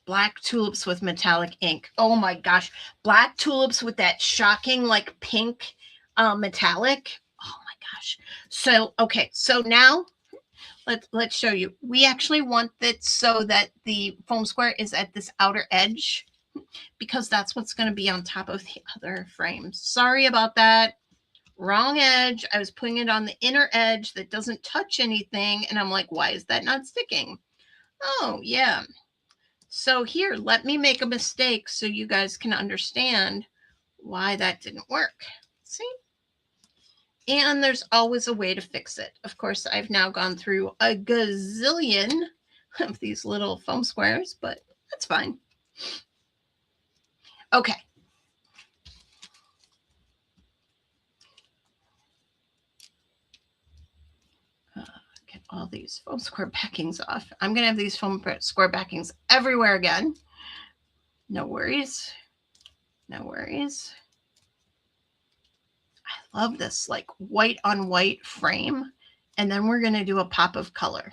Black tulips with metallic ink. Oh my gosh. Black tulips with that shocking like pink metallic. Oh my gosh. So, okay. So now let's show you. We actually want it so that the foam square is at this outer edge because that's what's going to be on top of the other frames. Sorry about that. Wrong edge. I was putting it on the inner edge that doesn't touch anything. And I'm like, why is that not sticking? Oh, yeah. So here, let me make a mistake so you guys can understand why that didn't work. See? And there's always a way to fix it. Of course, I've now gone through a gazillion of these little foam squares, but that's fine. Okay. Get all these foam square backings off. I'm going to have these foam square backings everywhere again. No worries. No worries. I love this like white on white frame. And then we're going to do a pop of color.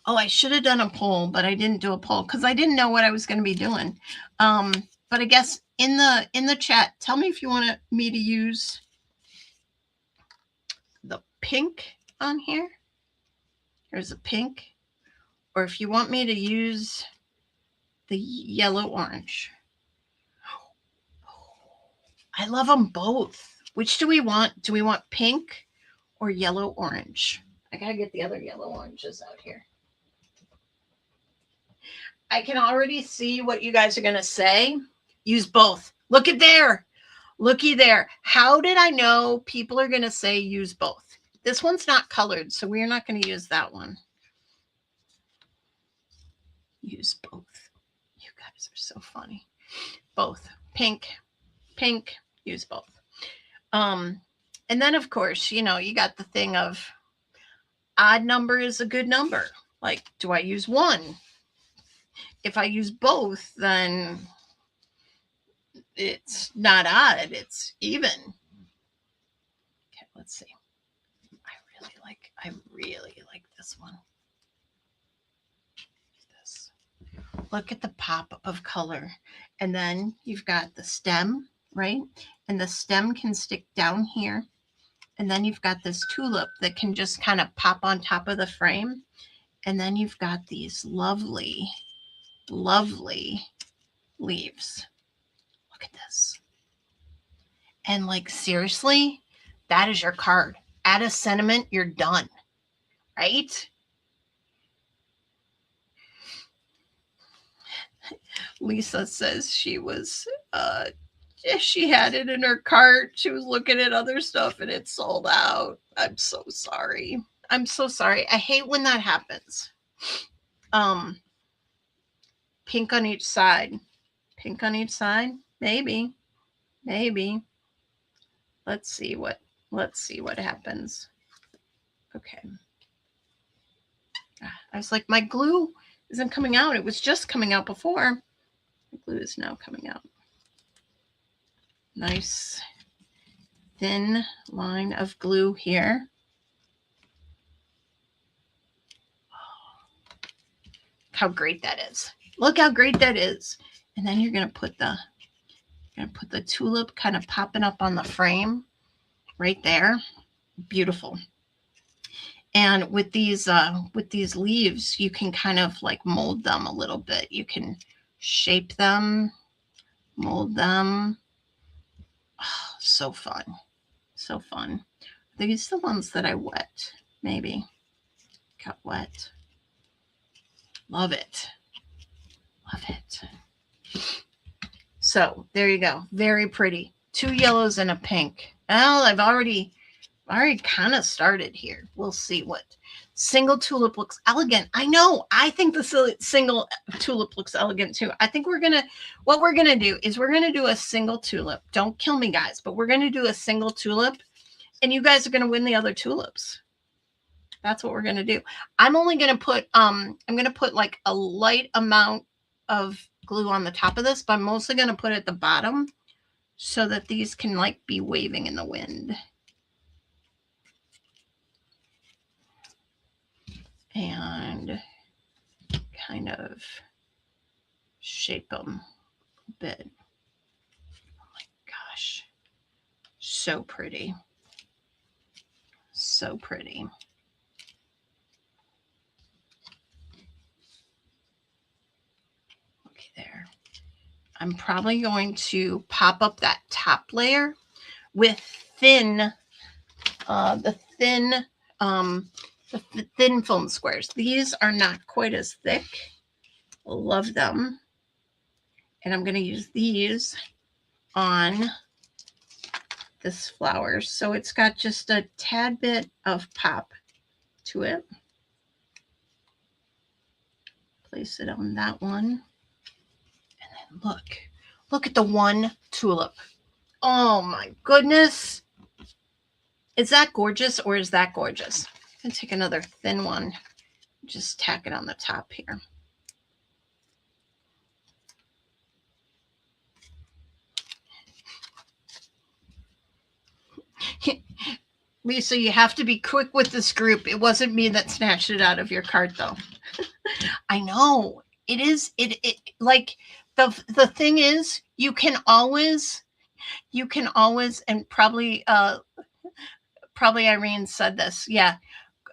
Oh, I should have done a poll, but I didn't do a poll because I didn't know what I was going to be doing. But I guess in the chat, tell me if you want me to use the pink on here. There's a pink. Or if you want me to use the yellow orange. I love them both. Which do we want? Do we want pink or yellow orange? I gotta get the other yellow oranges out here. I can already see what you guys are gonna say. Use both. Look at there. Looky there. How did I know people are gonna say use both? This one's not colored, so we're not gonna use that one. Use both. You guys are so funny. Both. Pink, pink, use both. And then of course, you know, you got the thing of odd number is a good number. Like, do I use one? If I use both, then it's not odd, it's even. Okay, let's see. I really like this one. This. Look at the pop of color. And then you've got the stem, right? And the stem can stick down here. And then you've got this tulip that can just kind of pop on top of the frame. And then you've got these lovely, lovely leaves. Look at this. And like, seriously, that is your card. Add a sentiment, you're done, right? Lisa says she was, she had it in her cart. She was looking at other stuff and it sold out. I'm so sorry. I'm so sorry. I hate when that happens. Pink on each side. Pink on each side? Maybe. Maybe. Let's see what happens. Okay. I was like, my glue isn't coming out. It was just coming out before. The glue is now coming out. Nice thin line of glue here. Oh, how great that is. Look how great that is. And then you're going to put the tulip kind of popping up on the frame right there. Beautiful. And with these leaves, you can kind of like mold them a little bit. You can shape them, mold them. Oh, so fun. So fun. Are these the ones that I wet? Maybe. got wet. Love it. Love it. So there you go. Very pretty. 2 yellows and a pink. Well, I've already kind of started here. We'll see what single tulip looks elegant. I know. I think the single tulip looks elegant too. I think what we're going to do is we're going to do a single tulip. Don't kill me, guys, but we're going to do a single tulip and you guys are going to win the other tulips. That's what we're going to do. I'm only going to put, I'm going to put like a light amount of glue on the top of this, but I'm mostly going to put it at the bottom so that these can like be waving in the wind. And kind of shape them a bit. Oh my gosh. So pretty. So pretty. Okay, there. I'm probably going to pop up that top layer with the thin foam squares. These are not quite as thick. Love them. And I'm going to use these on this flower. So it's got just a tad bit of pop to it. Place it on that one. And then look at the one tulip. Oh my goodness. Is that gorgeous or is that gorgeous? I'm going to take another thin one. Just tack it on the top here. Lisa, you have to be quick with this group. It wasn't me that snatched it out of your cart, though. I know. It is. It like the thing is, you can always, and probably Irene said this. Yeah.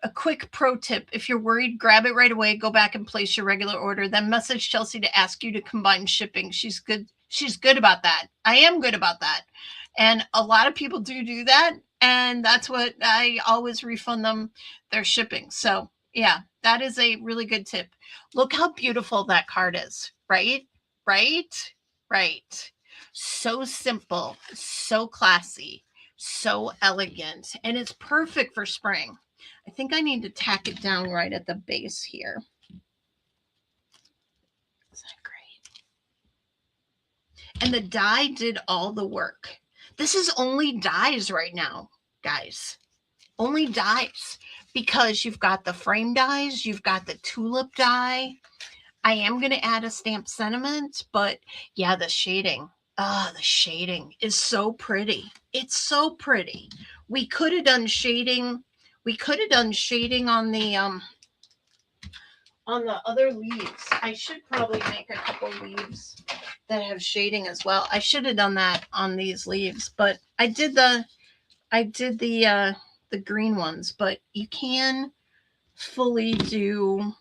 A quick pro tip. If you're worried, grab it right away. Go back and place your regular order. Then message Chelsea to ask you to combine shipping. She's good. She's good about that. I am good about that. And a lot of people do that. And that's what I always refund them their shipping. So yeah, that is a really good tip. Look how beautiful that card is, right? Right? Right. So simple, so classy, so elegant, and it's perfect for spring. I think I need to tack it down right at the base here. Is that great? And the die did all the work. This is only dies right now, guys. Only dies. Because you've got the frame dies, you've got the tulip die. I am going to add a stamped sentiment, but yeah, the shading. The shading is so pretty. It's so pretty. We could have done shading. We could have done shading on the other leaves. I should probably make a couple leaves that have shading as well. I should have done that on these leaves, but I did the green ones, but you can fully do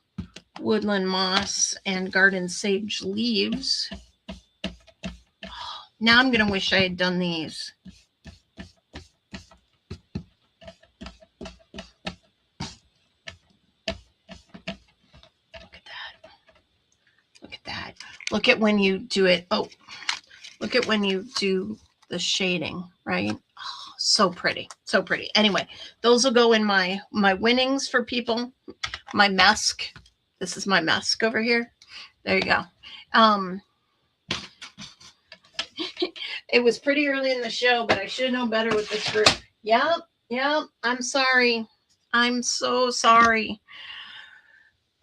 woodland moss and garden sage leaves. Now I'm going to wish I had done these. Look at that. Look at that. Look at when you do it. Oh, look at when you do the shading, right? Oh, so pretty. So pretty. Anyway, those will go in my winnings for people. My mesk. This is my mesk over here. There you go. It was pretty early in the show, but I should have known better with this group. Yep. I'm sorry. I'm so sorry.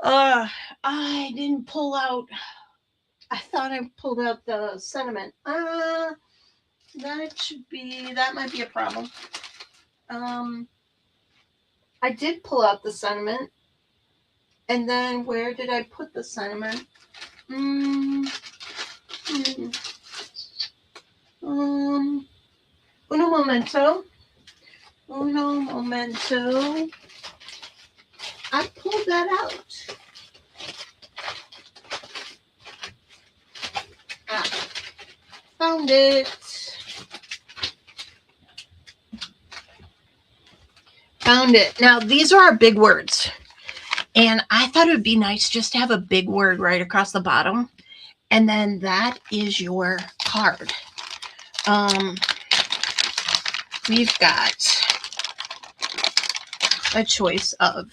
I didn't pull out. I thought I pulled out the sentiment. That might be a problem. I did pull out the sentiment. And then where did I put the sentiment? Uno momento. I pulled that out. Found it. Found it. Now, these are our big words. And I thought it would be nice just to have a big word right across the bottom. And then that is your card. We've got a choice of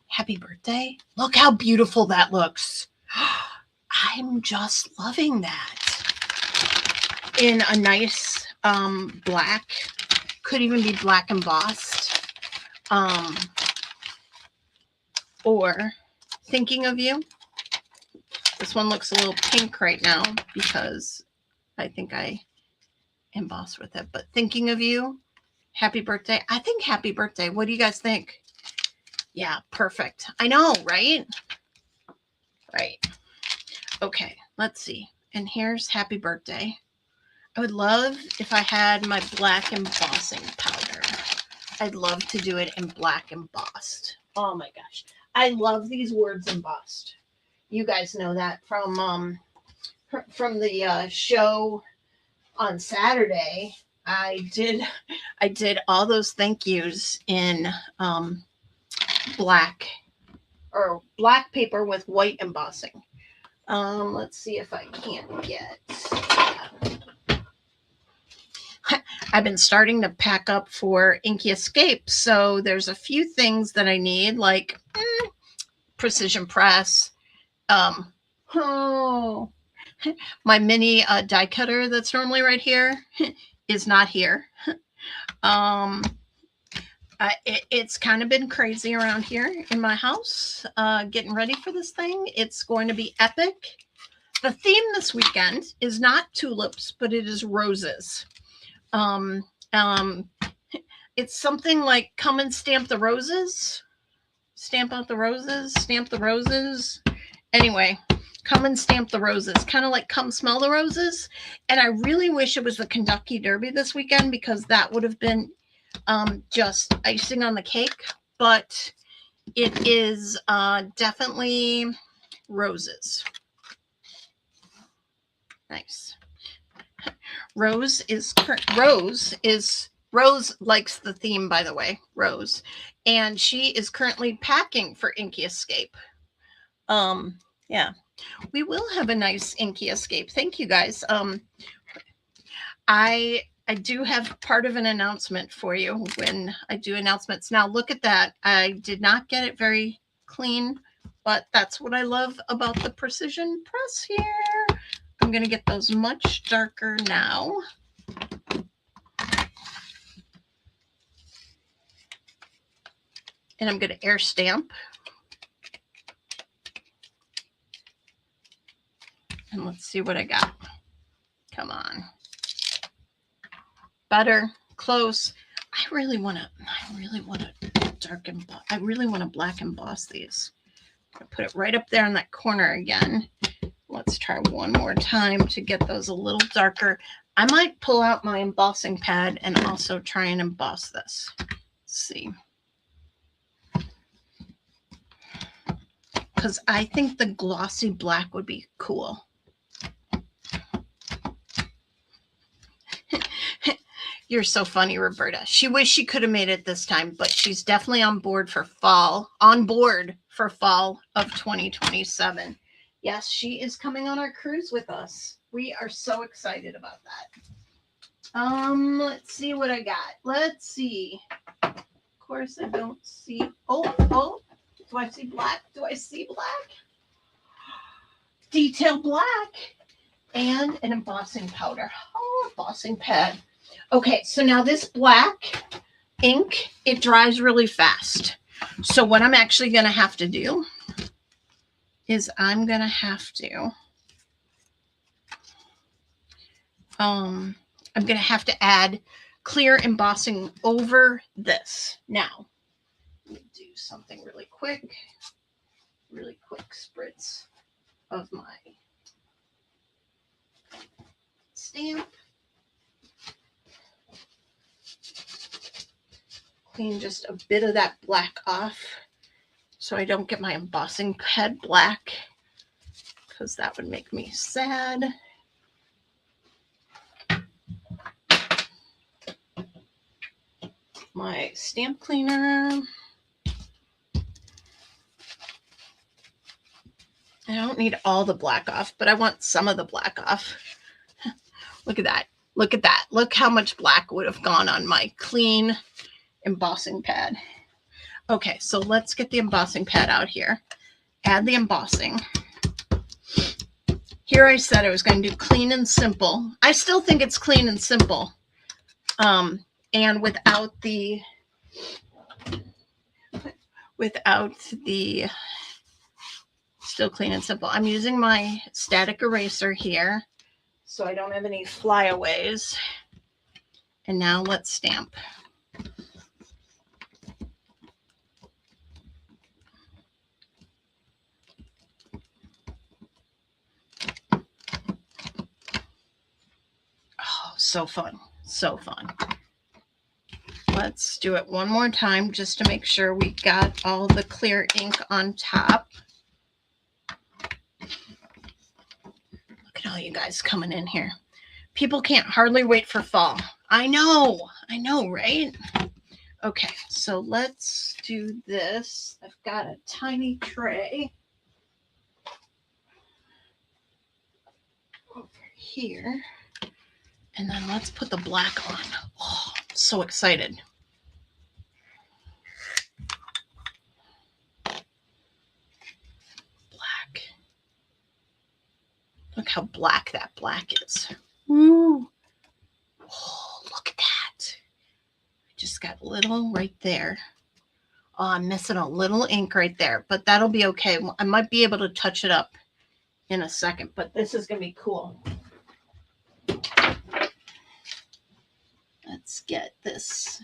happy birthday. Look how beautiful that looks. I'm just loving that. In a nice black, could even be black embossed. Or thinking of you. This one looks a little pink right now because I think I embossed with it. But thinking of you, happy birthday. I think happy birthday. What do you guys think? Yeah, perfect. I know, right? Right. Okay, let's see. And here's happy birthday. I would love if I had my black embossing powder. I'd love to do it in black embossed. Oh my gosh. I love these words embossed. You guys know that from the show on Saturday. I did all those thank yous in black paper with white embossing. Let's see if I can't get. I've been starting to pack up for InkyStamper, so there's a few things that I need, like precision press. Oh, my mini die cutter that's normally right here is not here. It's kind of been crazy around here in my house, getting ready for this thing. It's going to be epic. The theme this weekend is not tulips, but it is roses. It's something like come and stamp the roses, stamp out the roses, stamp the roses. Anyway, come and stamp the roses, kind of like come smell the roses. And I really wish it was the Kentucky Derby this weekend because that would have been just icing on the cake. But it is definitely roses. Nice. Rose likes the theme, by the way, Rose, and she is currently packing for InkyStamper. Yeah, we will have a nice InkyStamper. Thank you guys. I do have part of an announcement for you when I do announcements. Now look at that. I did not get it very clean, but that's what I love about the precision press here. I'm going to get those much darker now. And I'm going to air stamp. And let's see what I got. Come on. Better, close. I really want to darken. I really want to black emboss these. I'm going to put it right up there in that corner again. Let's try one more time to get those a little darker. I might pull out my embossing pad and also try and emboss this. Let's see. Because I think the glossy black would be cool. You're so funny, Roberta. She wished she could have made it this time, but she's definitely on board for fall of 2027. Yes, she is coming on our cruise with us. We are so excited about that. Let's see what I got. Let's see. Of course, I don't see. Oh, do I see black? Do I see black? Detail black and an embossing powder. Oh, embossing pad. Okay, so now this black ink, it dries really fast. So what I'm actually going to have to do is I'm going to have to add clear embossing over this. Now, let me do something really quick spritz of my stamp. Clean just a bit of that black off so I don't get my embossing pad black, because that would make me sad. My stamp cleaner. don't need all the black off, but I want some of the black off. Look at that. Look at that. Look how much black would have gone on my clean embossing pad. Okay, so let's get the embossing pad out here. Add the embossing. Here I said I was going to do clean and simple. I still think it's clean and simple. And without the still clean and simple. I'm using my static eraser here so I don't have any flyaways. And now let's stamp. Oh, so fun. So fun. Let's do it one more time just to make sure we got all the clear ink on top. Look at all you guys coming in here. People can't hardly wait for fall. I know, right? Okay, so let's do this. I've got a tiny tray over here. And then let's put the black on. Oh, I'm so excited. Black. Look how black that black is. Woo. Oh, look at that. I just got a little right there. Oh, I'm missing a little ink right there, but that'll be okay. I might be able to touch it up in a second, but this is going to be cool. Let's get this.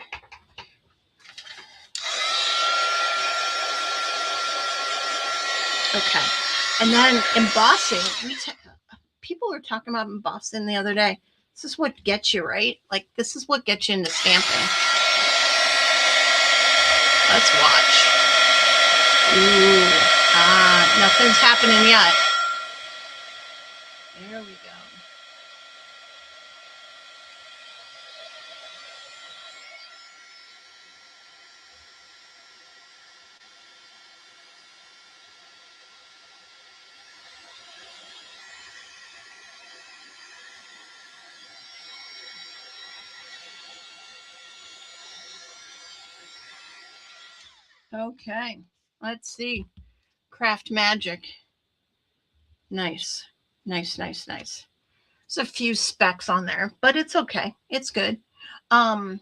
Okay. And then embossing. People were talking about embossing the other day. This is what gets you, right? Like, this is what gets you into stamping. Let's watch. Ooh. Nothing's happening yet. There we go. Okay, let's see. Craft magic. Nice. Nice. There's a few specks on there, but it's okay. It's good. I'm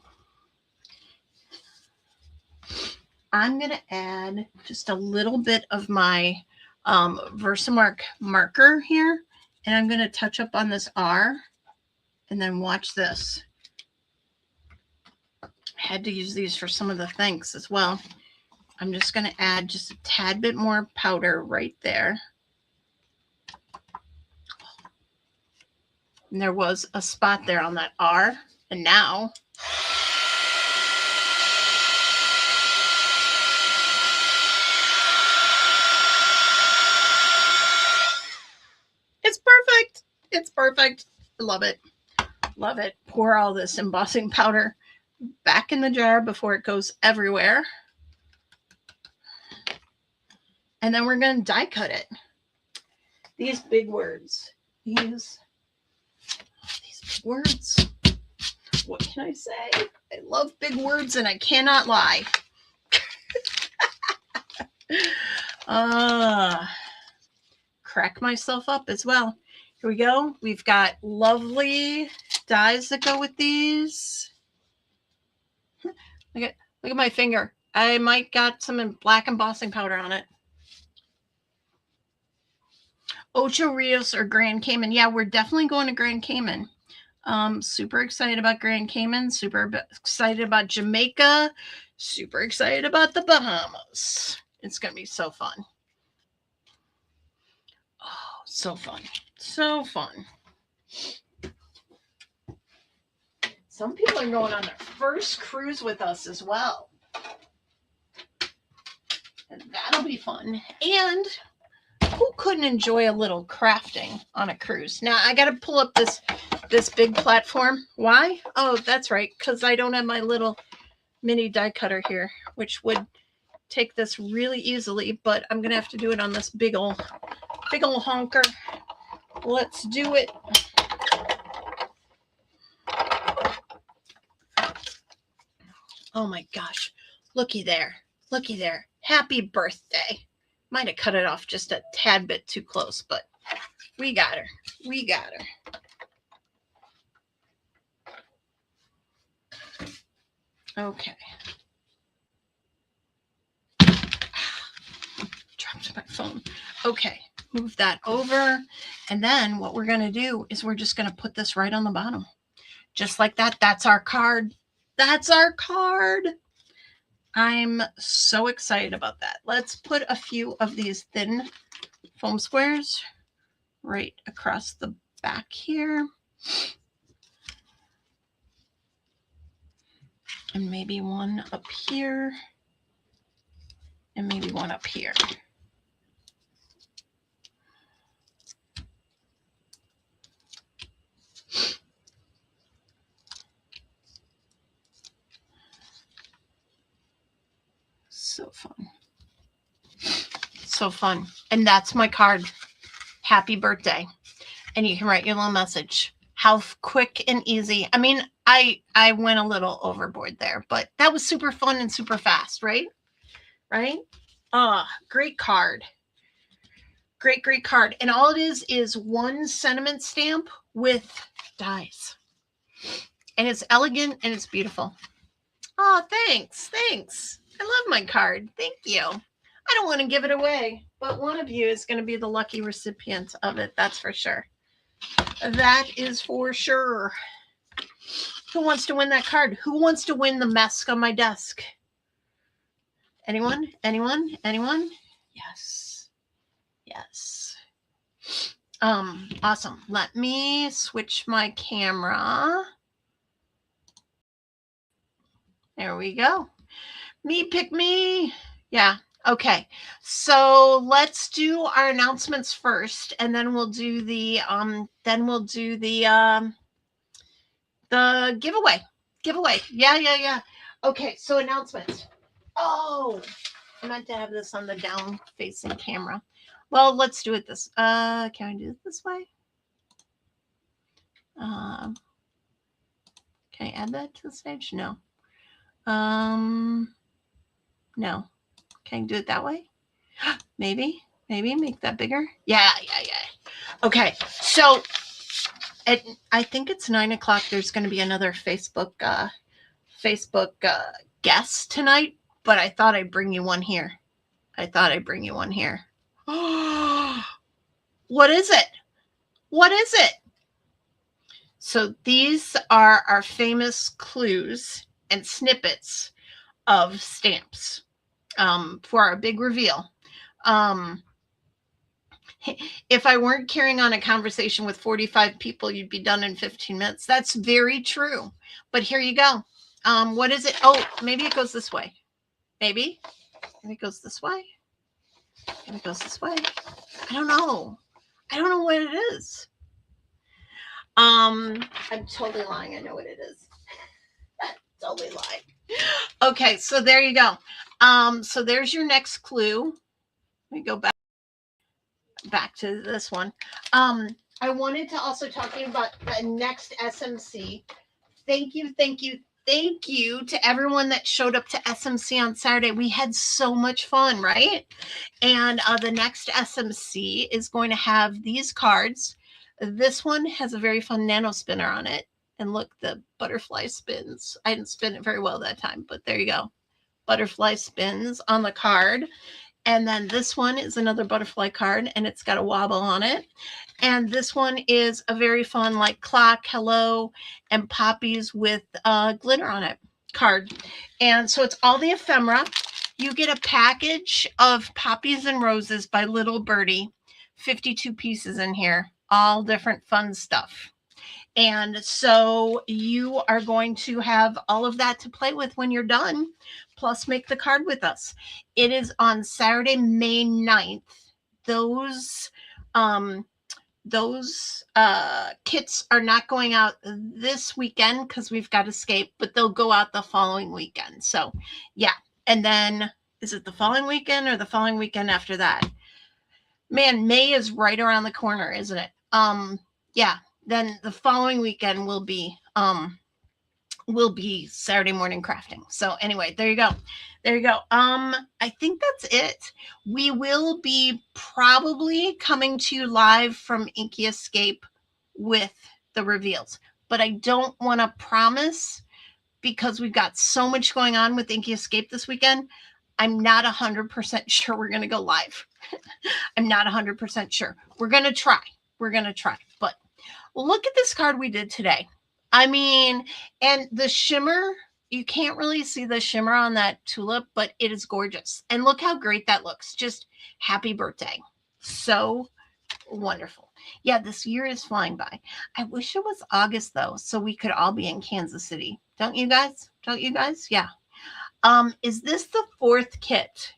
going to add just a little bit of my Versamark marker here, and I'm going to touch up on this R, and then watch this. I had to use these for some of the things as well. I'm just going to add just a tad bit more powder right there. And there was a spot there on that R. And now it's perfect. It's perfect. I love it. Love it. Pour all this embossing powder back in the jar before it goes everywhere. And then we're going to die cut it. These big words. These big words. What can I say? I love big words and I cannot lie. Crack myself up as well. Here we go. We've got lovely dies that go with these. Look at my finger. I might got some black embossing powder on it. Ocho Rios or Grand Cayman. Yeah, we're definitely going to Grand Cayman. Super excited about Grand Cayman. Super excited about Jamaica. Super excited about the Bahamas. It's going to be so fun. Oh, so fun. So fun. Some people are going on their first cruise with us as well. And that'll be fun. And who couldn't enjoy a little crafting on a cruise? Now, I got to pull up this big platform. Why? Oh, that's right. Because I don't have my little mini die cutter here, which would take this really easily. But I'm going to have to do it on this big old Big old honker. Let's do it. Oh my gosh. Looky there. Looky there. Happy birthday. Might have cut it off just a tad bit too close, but we got her. We got her. Okay. Dropped my phone. Okay. Move that over. And then what we're going to do is we're just going to put this right on the bottom. Just like that. That's our card. That's our card. I'm so excited about that. Let's put a few of these thin foam squares right across the back here. And maybe one up here. And maybe one up here. So fun. So fun. And that's my card. Happy birthday. And you can write your little message. How quick and easy. I mean, I went a little overboard there, but that was super fun and super fast, right? Right? Great card. Great, great card. And all it is one sentiment stamp with dies. And it's elegant and it's beautiful. Oh, thanks. Thanks. I love my card. Thank you. I don't want to give it away, but one of you is going to be the lucky recipient of it. That's for sure. That is for sure. Who wants to win that card? Who wants to win the mask on my desk? Anyone? Anyone? Anyone? Yes. Yes. Awesome. Let me switch my camera. There we go. Me, pick me. Yeah. Okay. So let's do our announcements first, and then we'll do the giveaway. Yeah. Okay. So announcements. Oh, I meant to have this on the down facing camera. Well, let's do it this. Can I do it this way? Can I add that to the stage? No. No. Can I do it that way? Maybe make that bigger. Yeah. Okay. So I think it's 9:00. There's going to be another Facebook guest tonight, but I thought I'd bring you one here. What is it? What is it? So these are our famous clues and snippets of stamps for our big reveal. If I weren't carrying on a conversation with 45 people, you'd be done in 15 minutes. That's very true. But here you go. What is it? Oh, maybe it goes this way. Maybe it goes this way. Maybe it goes this way. I don't know. I don't know what it is. I'm totally lying. I know what it is. Totally lying. Okay, so there you go. So there's your next clue. Let me go back to this one. I wanted to also talk to you about the next SMC. Thank you to everyone that showed up to SMC on Saturday. We had so much fun, right? And the next SMC is going to have these cards. This one has a very fun nano spinner on it. And look, the butterfly spins. I didn't spin it very well that time, but there you go. Butterfly spins on the card. And then this one is another butterfly card, and it's got a wobble on it. And this one is a very fun, like clock, hello, and poppies with glitter on it card. And so it's all the ephemera. You get a package of poppies and roses by Little Birdie. 52 pieces in here, all different fun stuff. And so you are going to have all of that to play with when you're done, plus make the card with us. It is on Saturday, May 9th. Those kits are not going out this weekend because we've got Escape, but they'll go out the following weekend. So yeah. And then is it the following weekend or the following weekend after that? Man, May is right around the corner, isn't it? Yeah. Then the following weekend will be Saturday morning crafting. So anyway, there you go. There you go. I think that's it. We will be probably coming to you live from Inky Escape with the reveals, but I don't want to promise because we've got so much going on with Inky Escape this weekend. I'm not 100% sure we're going to go live. I'm not 100% sure. We're going to try. We're going to try. But look at this card we did today. I mean, and the shimmer, you can't really see the shimmer on that tulip, but it is gorgeous. And look how great that looks. Just happy birthday. So wonderful. Yeah, this year is flying by. I wish it was August though, so we could all be in Kansas City. Don't you guys? Don't you guys? Yeah. Is this the 4th kit?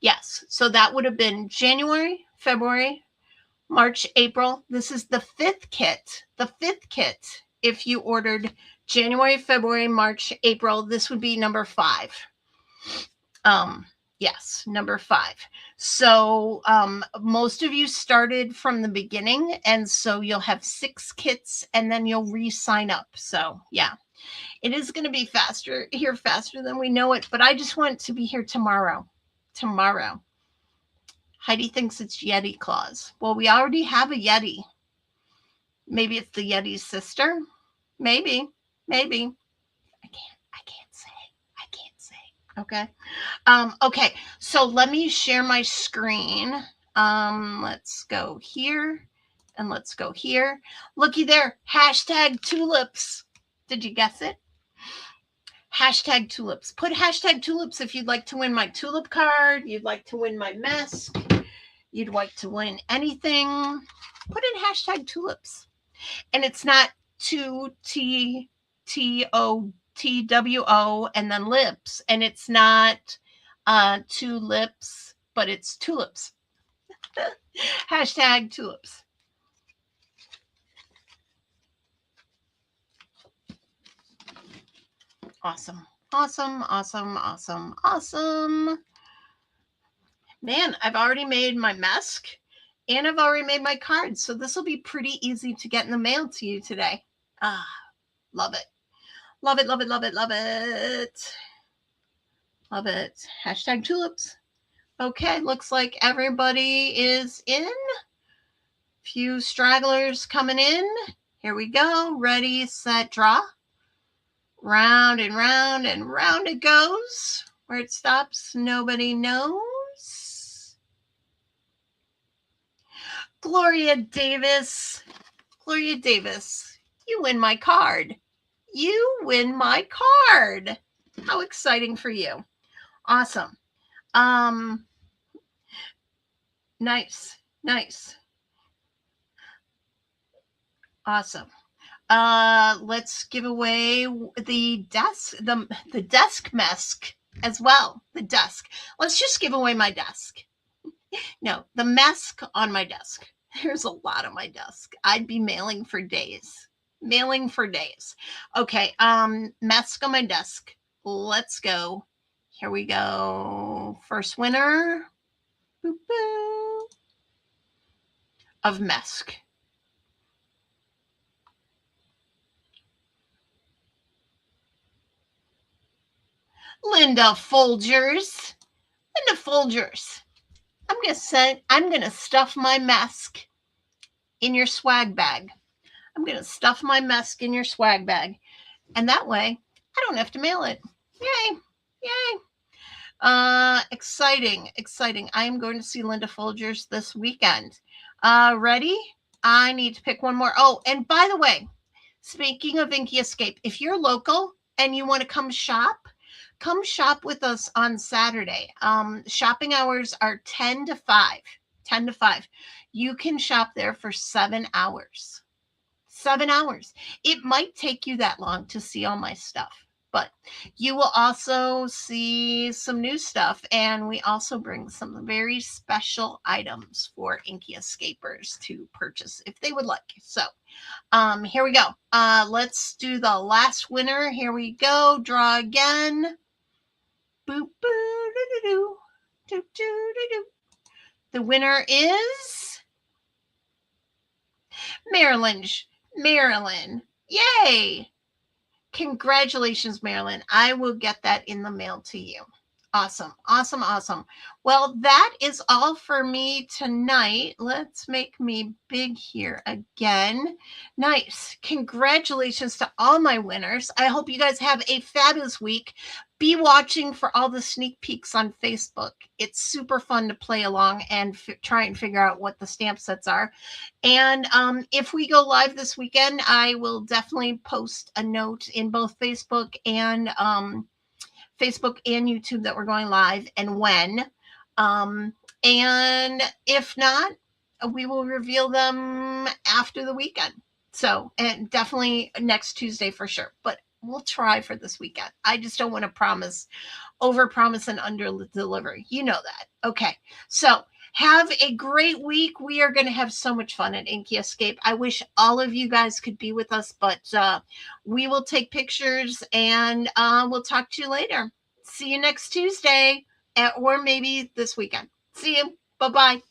Yes. So that would have been January, February, March, April. This is the 5th kit. The 5th kit. If you ordered January, February, March, April, this would be number 5. Yes, number 5. So most of you started from the beginning, and so you'll have 6 kits, and then you'll re-sign up. So yeah, it is going to be faster than we know it, but I just want to be here tomorrow. Tomorrow. Heidi thinks it's Yeti claws. Well, we already have a Yeti. Maybe it's the Yeti's sister. Maybe. I can't say. Okay. Okay. So let me share my screen. Let's go here and let's go here. Looky there. Hashtag tulips. Did you guess it? Hashtag tulips. Put hashtag tulips if you'd like to win my tulip card. You'd like to win my mask. You'd like to win anything. Put in hashtag tulips. And it's not 2TTOTWO and then lips. And it's not 2 lips, but it's tulips. Hashtag tulips. Awesome. Man, I've already made my mask and I've already made my cards. So this will be pretty easy to get in the mail to you today. Love it. Love it. Hashtag tulips. Okay, looks like everybody is in. Few stragglers coming in. Here we go. Ready, set, draw. Round and round and round it goes. Where it stops, nobody knows. Gloria Davis, you win my card. How exciting for you. Awesome. Nice. Awesome. Let's give away the desk mask as well. The desk. Let's just give away my desk. No, the mask on my desk. There's a lot on my desk. I'd be mailing for days. Okay, mask on my desk. Let's go. Here we go. First winner. Boop, boop. Of mask. Linda Folgers. I'm gonna stuff my mask in your swag bag. And that way I don't have to mail it. Yay. Exciting. I am going to see Linda Folgers this weekend. Ready? I need to pick one more. Oh, and by the way, speaking of Inky Escape, if you're local and you want to come shop with us on Saturday. Shopping hours are 10 to 5. You can shop there for 7 hours. 7 hours. It might take you that long to see all my stuff, but you will also see some new stuff, and we also bring some very special items for Inky Escapers to purchase if they would like. So here we go. Let's do the last winner. Here we go. Draw again. Boop, boo, doo, doo, doo, doo, doo, doo. The winner is Marilyn. Marilyn. Yay! Congratulations, Marilyn. I will get that in the mail to you. Awesome, awesome, awesome. Well, that is all for me tonight. Let's make me big here again. Nice. Congratulations to all my winners. I hope you guys have a fabulous week. Be watching for all the sneak peeks on Facebook. It's super fun to play along and try and figure out what the stamp sets are. And if we go live this weekend, I will definitely post a note in both Facebook and YouTube that we're going live and when. And if not, we will reveal them after the weekend. So, and definitely next Tuesday for sure. But we'll try for this weekend. I just don't want to over promise and under deliver. You know that. Okay. So have a great week. We are going to have so much fun at Inky Escape. I wish all of you guys could be with us, but we will take pictures and we'll talk to you later. See you next Tuesday or maybe this weekend. See you. Bye-bye.